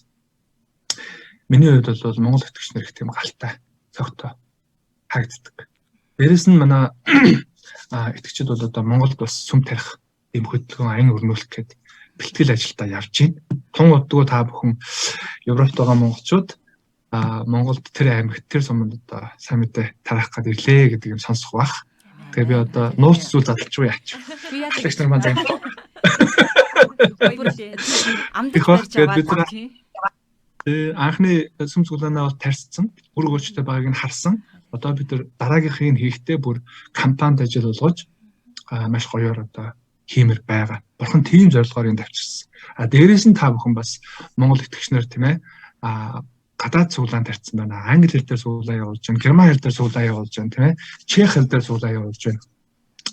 миний хувьд бол Монгол итгэгч нар их тийм галтай цогтой харагддаг. Дээрэс нь манай итгэгчид бол одоо Монголд бас сүм тарих ийм хөдөлгөөн аян өрнүүлэх гэдэг бэлтгэл ажилдаа явж байна. Тун удаа та бүхэн Европт байгаа монголчууд Монголд тэр аймагт тэр суманд одоо сайн мэдээ тараах гээд ирлээ гэдэг юм сонсох бах. Тэгээ би одоо нууц зүйл задлж уу яач. Би яг Тэгш нар маань зам. амдах байж байгаа тийм. Анхны сүм цуглаанаа бол тарьсан, үр өгөөжтэй байгааг нь харсан. Одоо бид нар дараагийнхыг хийхдээ бүр кампанид ажил болгож маш гоёор одоо хиймэр байгаа. Бурхан тийм зорилгоор энэ тавьчихсан. Дээрээс нь та бүхэн бас Монгол итгэгч нар тийм ээ гадаад цуглаан тарьсан байна. Англи хэл дээр цуглаа явуулж байна, герман хэл дээр цуглаа явуулж байна тийм ээ. Чех хэл дээр цуглаа явуулж байна.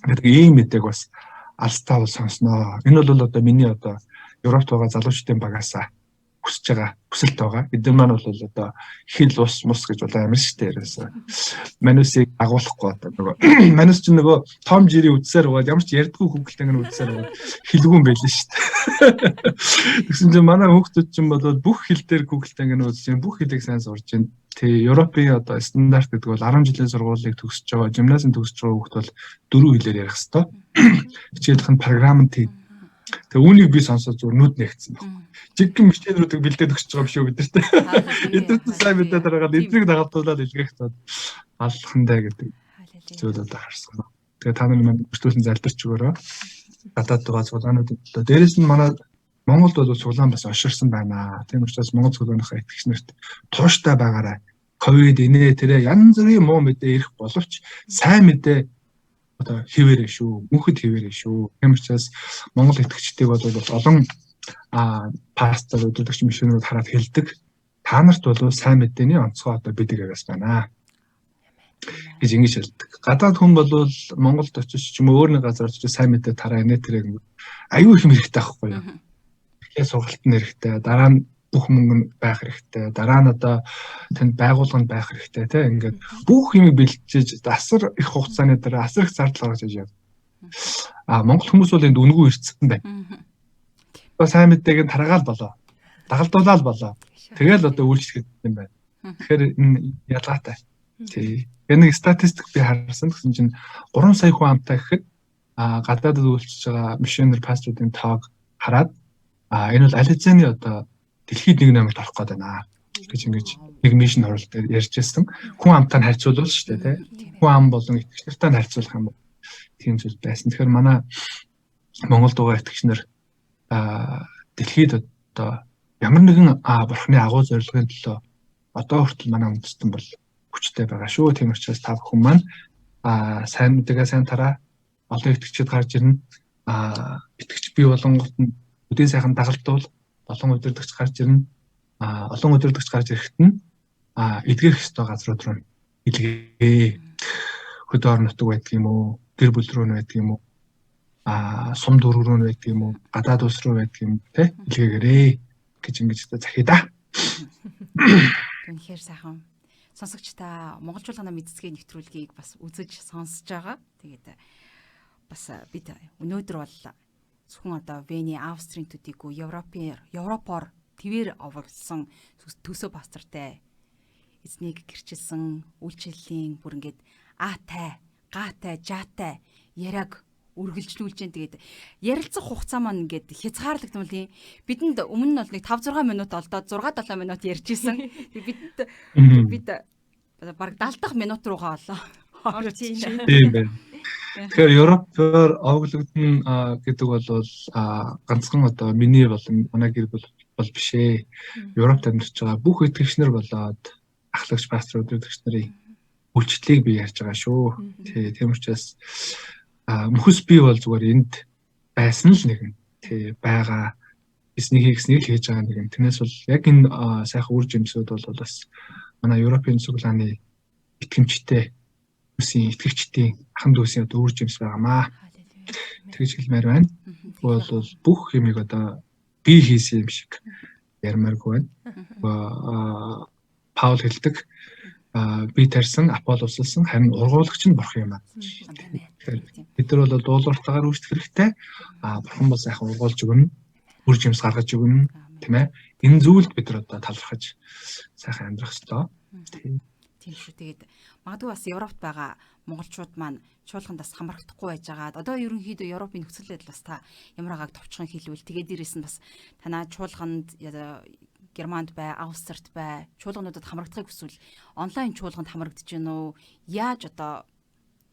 гэдэг ийм мэдээг бас алстаа бол сонсноо. Энэ бол одоо миний одоо Европт байгаа залуучдын багаасаа хүсэж байгаа хүсэлт байгаа. Эдгээр маань бол одоо хил ус мус гэж болоо амир штэ ерөөсөө. Манусыг агуулахгүй одоо нөгөө манус ч нөгөө том жирийн үдсээр байгаа ямар ч ярдггүй хүүхэлтэйг нь үдсээр байгаа хилгүүн байлээ штэ. Тэгсэн чинь манай хүүхдүүд ч юм бол бүх хил дээр хүүхэлтэйг нь үзэж байна. Бүх хилийг сайн сурж байна. Тэгээ Европын одоо стандарт гэдэг бол 10 жилийн сургуулийг төгсөж байгаа, гимназийн төгсөж байгаа хүүхд бол 4 хэлээр ярих хэвээр. Хичээлийнх нь програм нь тийм. Тэгээ үүнийг би сонсоод зүгээр нүд нэгцсэн байна. Жиггэн мишнэрүүдийг бэлдээд өгч байгаа юм шүү бид нарт. Эдгэрт сайн мэдээд дараагаад эднийг дагалдуулаад илгээх тод аллахандаа гэдэг зүйл одоо харсан. Тэгээ та нар маань бүртгүүлэн залбирч өгөөрэй. Гадаад байгаа цуглаанууд одоо дээрэс нь манай Монголд бол цуглаан бас оширсан байна. Тийм учраас Монгол цуглааныхаа итгэгч нарт тууштай байгаарай. Ковид инээ тэрэ янз бүрийн муу мэдээ ирэх боловч сайн мэдээ одоо хിവэрэ шүү. Мөнхөд хിവэрэ шүү. Тийм учраас Монгол итгэгчдийг бол олон пастор өдөртөгч мишнерүүд хараад хэлдэг. Та нарт бол сайн мэдээний онцгой одоо бидэг аваас байна гэж ингэж хэлдэг. Гадаад хүн бол Монголд очиж ч юм уу өөр нэг газар очиж сайн мэдээ тараа инээ тэрэг аюу их хэрэгтэй байхгүй юу? Ихээ сургалт нь хэрэгтэй. Дараа нь бүх мөнгө нь байх хэрэгтэй. Дараа нь одоо тэнд байгууллага нь байх хэрэгтэй тийм ингээд бүх юм бэлтжиж асар их хугацааны дараа асар их зардал гаргаж яв. Монгол хүмүүс бол энд үнгүй ирцэн байна. Сайн мэдтэйг нь тараагаал болоо. Дагалдуулаад болоо. Тэгэл одоо үйлчлэх юм байна. Тэгэхээр энэ ялгаатай. Тий. Энэ статистик би харсан гэсэн чинь 3 сая хүн амтай гэхэд гадаадд үйлчлж байгаа мишнер пасторуудын тоог хараад энэ бол аль хэзээний одоо дэлхийд нэг номерт орох гээд байна гэж ингэж нэг мишн оролт ярьж байсан. Хүн амтай харьцуулбал шүү дээ тий. Хүн ам болон итгэгч нартай харьцуулах юм бол тийм зүйл байсан. Тэгэхээр манай Монголд байгаа итгэгч нар дэлхийд одоо ямар нэгэн бурхны агуу зорилгын төлөө одоо хүртэл манай үндэстэн бол хүчтэй байгаа шүү. Тийм учраас та бүхэн маань сайн мэдээгээ сайн тараа олон итгэгчид гарч ирнэ. Итгэгч бий болонгот нь үдээ сайхан дагалдуул олон удирдагч гарч ирнэ. Олон удирдагч гарч ирэхэд нь эдгэрх ёстой газрууд руу илгээ. Хөдөө орон нутаг байдаг юм уу? Гэр бүл рүү байдаг юм уу? Сум дүүрэг рүү байдаг юм уу? Гадаад улс руу байдаг юм те? Илгээгээрэй гэж ингэж захий да. Үнэхээр сайхан. Сонсогч та монголчуулганы мэдсгийн нэвтрүүлгийг бас үзэж сонсож байгаа. Тэгээд бас бид өнөөдөр бол зөвхөн одоо Вений Австрийн төдийгүй Европоор твэр оворлсон төсөө пастортай эзнийг гэрчилсэн үйлчлэлийн бүр ингээд аатай, гаатай, жаатай яриаг үргэлжлүүлж जैन. Тэгээд ярилцах хугацаа маань ингээд хязгаарлагдсан бол тийм бидэнд өмнө нь бол нэг 5-6 минут олдоод 6-7 минут ярьж исэн. Бид баг 70 дахь минут руугаа орж ийн. Тийм байна. Тэгэхээр Европоор овоглогдно гэдэг бол ганцхан одоо миний болон манай гэр бүл биш ээ. Европт амьдарч байгаа бүх итгэгч нар болоод ахлагч пасторууд итгэгч нарын үйлчлэлийг би ярьж байгаа шүү. Тийм учраас мөхөс би бол зүгээр энд байсан л нэгэн тий байгаа эснийг хийгснийг хийж байгаа нэгэн. Тэрнээс бол яг энэ сайхан үр жимсүүд бол бас манай Европын цуглааны итгэмжтэй үсийн итгэгчдийн ахан дүүсийн одоо үр жимс байгаамаа. Тэгж хэлмээр байна. Бол бүх юмыг одоо би хийсэн юм шиг ярмааргүй байна. Паул хэлдэг би тарьсан, Аполлос улсан, харин ургуулагч нь бурхан юм аа. Бид нар бол дуулууртаагаар үүсгэх хэрэгтэй. Бурхан бол сайхан ургуулж өгнө, үр жимс гаргаж өгнө, тийм ээ. Энэ зүйлд бид нар одоо талархаж сайхан амьдрах хэрэгтэй. Тийм шүү. Тэгээд магадгүй бас Европт байгаа монголчууд маань чуулгандаас хамрагдахгүй байжгаад одоо ерөнхийдөө Европын нөхцөл байдал бас та ямар агааг товчхон хэлвэл тэгээд дээрээс нь бас танаа чуулганд Германд бай, Австрт бай, чуулгануудад хамрагдахыг хүсвэл онлайн чуулганд хамрагдаж гин үү? Яаж одоо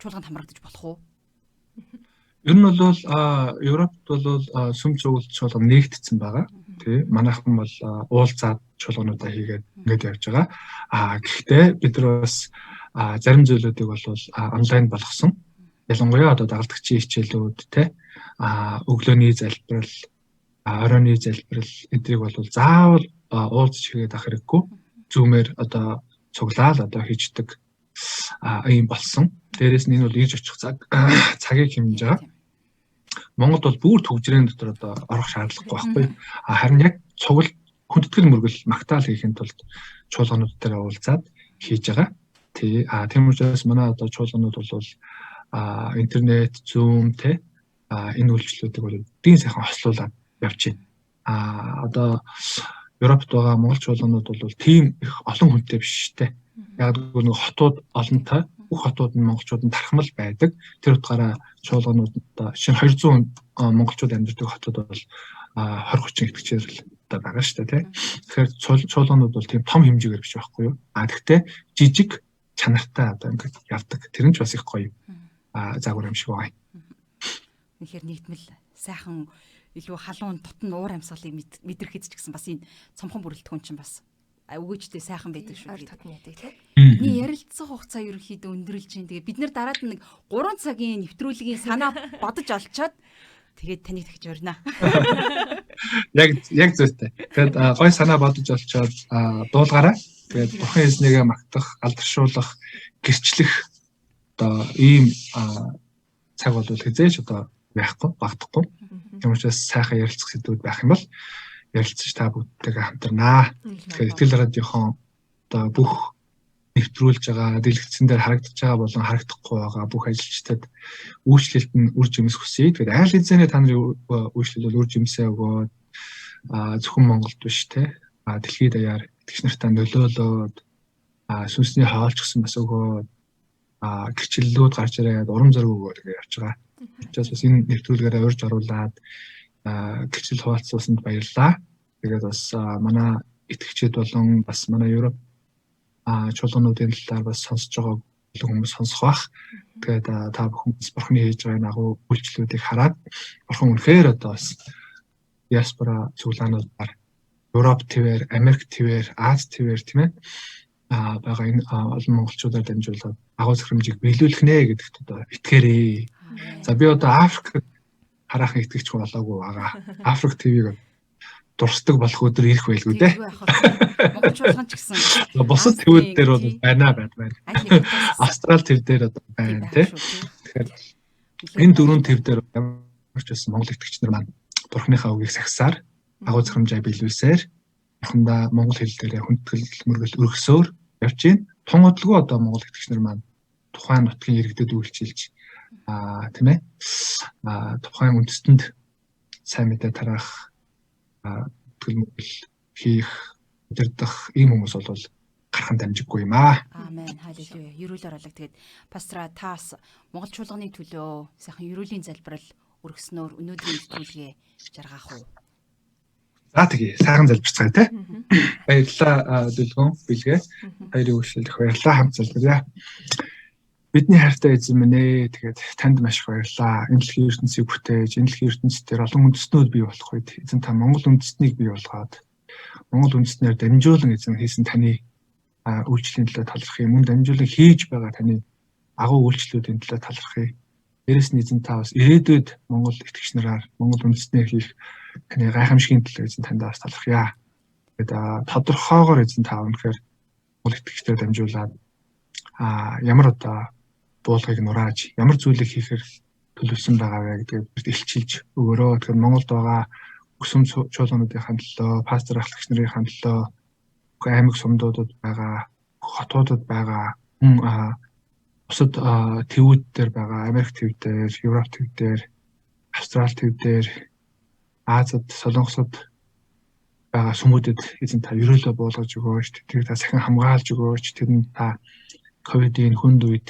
чуулганд хамрагдаж болох вэ? Ер нь бол Европт бол сүм цуглалт чуулган нэгдсэн байгаа. Тий, манайхан бол уулзаад чуулгануудаа хийгээд ингэж явж байгаа. Гэхдээ бид нар бас зарим зүйлүүдийг бол онлайн болгосон. Ялангуяа одоо дагалдагчийн хичээлүүд те өглөөний залбирал, оройн залбирал эдрийг бол заавал уулзч хийгээд ах хэрэггүй. Зүүмээр одоо цуглаал одоо хийждэг юм болсон. Дээрээс нь энэ бол ирж очих цагийг хэмнэж байгаа. Монгол бол бүр төвжирийн дотор одоо орох шаардлагагүй байхгүй. Харин яг цуглал хүндэтгэл мөргөл магтаал хийхэд тулд чуулганууд дээр уулзаад хийж байгаа. Тийм учраас манай одоо чуулганууд бол интернет, Zoom те энэ үйлчлүүдийг бол эдийн сайхан хослуулаад явж байна. Одоо Европт байгаа монгол чуулганууд бол тийм их олон хүнтэй биш те. Яг нэг хотууд олонтой, бүх хотууд нь монголчууд нь тархмал байдаг. Тэр утгаараа чуулганууд одоо шинэ 200 монголчууд амьдардаг хотууд бол 20-30 итгэгчээр л одоо байгаа шүү дээ, тийм. Тэгэхээр чуулганууд бол тийм том хэмжээгээр биш байхгүй юу? Гэхдээ жижиг чанартай одоо ингээд явдаг. Тэр нь ч бас их гоё заагур юм шиг байна. Тэгэхээр нэгтмэл сайхан илүү халуун тутан уур амьсгалыг мэдрэхэд ч гэсэн бас энэ цомхон бүрэлдэхүүн чинь бас өгөөжтэй сайхан байдаг шүү дээ. Тутан яадаг тийм. Бидний ярилцсан хугацаа ерөнхийдөө өндөрлж байна. Тэгээ бид нар дараад нэг 3 цагийн нэвтрүүлгийн санаа бодож олцоод тэгээд таныг дахиж урьна. Яг зүйтэй. Тэгээд гой санаа бодож олцоод дуулгаараа. Тэгээд бурхан эзнийгээ магтах, алдаршуулах, гэрчлэх одоо ийм цаг бол хизээч одоо байхгүй, багтахгүй. Тийм учраас сайхан ярилцах сэдвүүд байх юм бол ярилцаж та бүгдтэйгээ хамтарнаа. Тэгэхээр Итгэл радиохон одоо бүх нэвтрүүлж байгаа, дэлгэцэн дээр харагдаж байгаа болон харагдахгүй байгаа бүх ажилчдад үйлчлэлт нь үр жимс хүсье. Тэгэхээр айл хэзээ та нарын үйлчлэл бол үр жимсээ өгөөд зөвхөн Монголд биш те дэлхийд даяар итгэгч нартай нөлөөлөөд сүнсний хаалч гэсэн бас өгөөд гэрчлэлүүд гарч ирээд урам зориг өгөөд ингэ явж байгаа. Учраас бас энэ нэвтрүүлгээрээ урьж оруулаад гэрчлэл хуваалцсанд баярлалаа. Тэгээд бас манай итгэгчид болон бас манай Европ чуулгануудын талаар бас сонсож байгаа хүмүүс сонсох бах. Тэгээд та бүхэн бурхны хийж байгаа агуу үйлчлүүдийг хараад бурхан үнэхээр одоо бас диаспора цуглаануудаар Европ твээр, Америк твээр, Аз твээр тийм ээ байгаа энэ олон монголчуудаар дамжуулаад агуу зөвхөмжийг биелүүлэх нэ гэдэгт одоо итгээрэй. За би одоо Африк хараахан итгэгч болоогүй байгаа. Африк ТV-г дурсдаг болох өдөр ирэх байлгүй дээ. Монгол чуулган ч гэсэн. Бусад твүүд дээр бол байна. Австрал тв дээр одоо байна тий. Тэгэхээр энэ дөрвөн тв дээр ямар ч байсан монгол итгэгч нар маань бурхныхаа үгийг сахисаар агуу зөвхөмжийг биелүүлсээр бурхандаа монгол хэл дээрээ хүндэтгэл мөргөл өргөсөөр явж гин. Тун удалгүй одоо монгол итгэгч нар маань тухайн нутгийн иргэдэд үйлчилж тийм ээ тухайн үндэстэнд сайн мэдээ тараах төлөвлөл хийх удирдах ийм хүмүүс бол гархан дамжиггүй юм аа. Аамен. Халелуя. Ерөөл оруулаг. Тэгээд пастора таас монгол чуулганы төлөө сайхан ерөөлийн залбирал өргөснөөр өнөөдрийн нэвтрүүлгээ жаргах уу? За тэгье. Сайхан залбирцгаая те. Баярлалаа Дүлгөн бэлгээ. Хоёрын үйлчлэлх баярлалаа хамт залбирая. Бидний хайртай эзэн минь ээ тэгээд танд маш их баярлалаа. Энэ дэлхийн ертөнцийг бүтээж, энэ дэлхийн ертөнцийн олон үндэстнүүд бий болох үед эзэн та Монгол үндэстнийг бий болгоод Монгол үндэстнээр дамжуулан эзэн хийсэн таны үйлчлэлийн төлөө талархъя. Мөн дамжуулан хийж байгаа таны агуу үйлчлүүдийн төлөө талархъя. Дээрээс нь эзэн та бас ирээдүйд Монгол итгэгч нараар Монгол үндэстнээр хийх таны гайхамшигын төлөө эзэн танд бас талархъя. Тэгээд тодорхойгоор эзэн та үнэхээр Монгол итгэгчдээр дамжуулаад ямар одоо буулгыг нурааж ямар зүйлийг хийхээр төлөвсөн байгаа вэ гэдгийг илчилж өгөрөө. Тэгэхээр Монголд байгаа өсөм чуулгануудын төлөө, пастор ахлагч нарын төлөө, аймаг сумдуудад байгаа, хотуудад байгаа, бусад твүүд дээр байгаа, Америк төв дээр, Европ төв дээр, Австрали төв дээр, Азад, Солонгосод байгаа сүмүүдэд эзэн та ерөөлөө буулгаж өгөөч. Тэднийг та сахин хамгаалж өгөөч. Тэдэнд та ковидын хүнд үед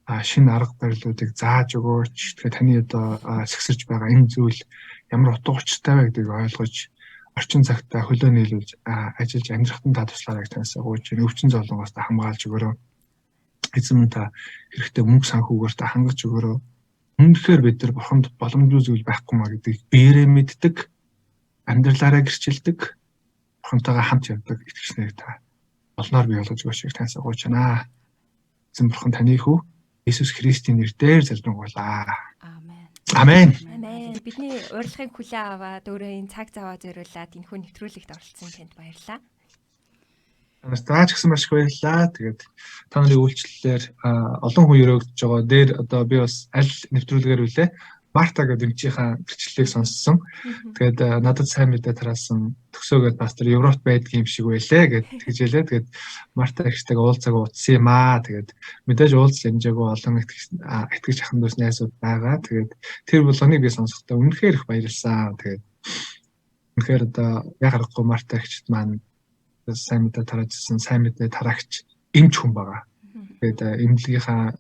шинэ арга барилуудыг зааж өгөөч. Тэгэхээр таны одоо сэгсэрж байгаа энэ зүйл ямар утга учиртай вэ гэдгийг ойлгож орчин цагтаа хөлөө нийлүүлж ажиллаж амьдрахтан та туслаарай гэж танаас гуйж байна. Өвчин зовлонгоос та хамгаалж өгөөрэй. Эзэн та хэрэгтэй мөнгө санхүүгээр та хангаж өгөөрэй. Үнэхээр бид нар бурханд боломжгүй зүйл байхгүй маа гэдгийг биеэрээ мэддэг, амьдралаараа гэрчилдэг, бурхантайгаа хамт явдаг итгэгч нарыг та олноор бий болгож өгөөч гэж танаас гуйж байна. Эзэн бурхан таны хүү Иесус Христийн нэрээр залбирanгуйлаа. Аамен. Амен. Амен. Бидний урилгыг хүлээн аваад өөрөө энэ цаг заваа зориулаад энэхүү нэвтрүүлэгт оролцсон танд баярлалаа. Танаас ч гэсэн маш их баярлалаа. Тэгээд та нарын үйлчлэлээр олон хүн өрөөгдөж байгаа. Дээр одоо би бас аль нэвтрүүлгээр үлээ Марта гэдэг эмчийнхаа гэрчлэлийг сонссон. Тэгээд надад сайн мэдээ тараасан төгсөөгөө пастор Европт байдгийн юм шиг байлээ гэд тэгжээлээ. Тэгээд Марта ихтэйг уулзааг утсан юм аа. Тэгээд мэдээж уулзах хэмжээгүй олон итгэж ахын дүүс найзууд байгаа. Тэгээд тэр болгоныг би сонсохдоо үнэхээр их баярлсан. Тэгээд үнэхээр одоо яг аргагүй Марта ихчд маань сайн мэдээ тараажсэн, сайн мэдээ тараагч эмч хүн байгаа. Тэгээд эмнэлгийнхаа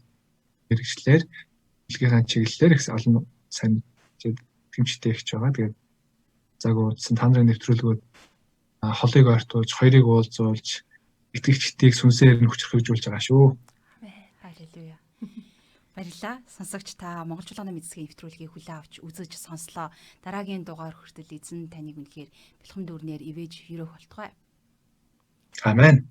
хэрэгслэр, эмнэлгийнхаа чиглэлээр их олон сайн тэмчтэй ихч байгаа. Тэгээд заг уудсан та нарын нэвтрүүлгүүд холыг ортуулж, хоёрыг уулзуулж, итгэгчдийг сүнсээр нь хүчрхэгжүүлж байгаа шүү. Халелуя. Баярлалаа. Сонсогч та Монгол чуулганы мэдсгийн нэвтрүүлгийг хүлээн авч үзэж сонслоо. Дараагийн дугаар хүртэл эзэн таныг үнэхээр бэлхэн дүүрнээр ивэж өрөөх болтугай. Амен.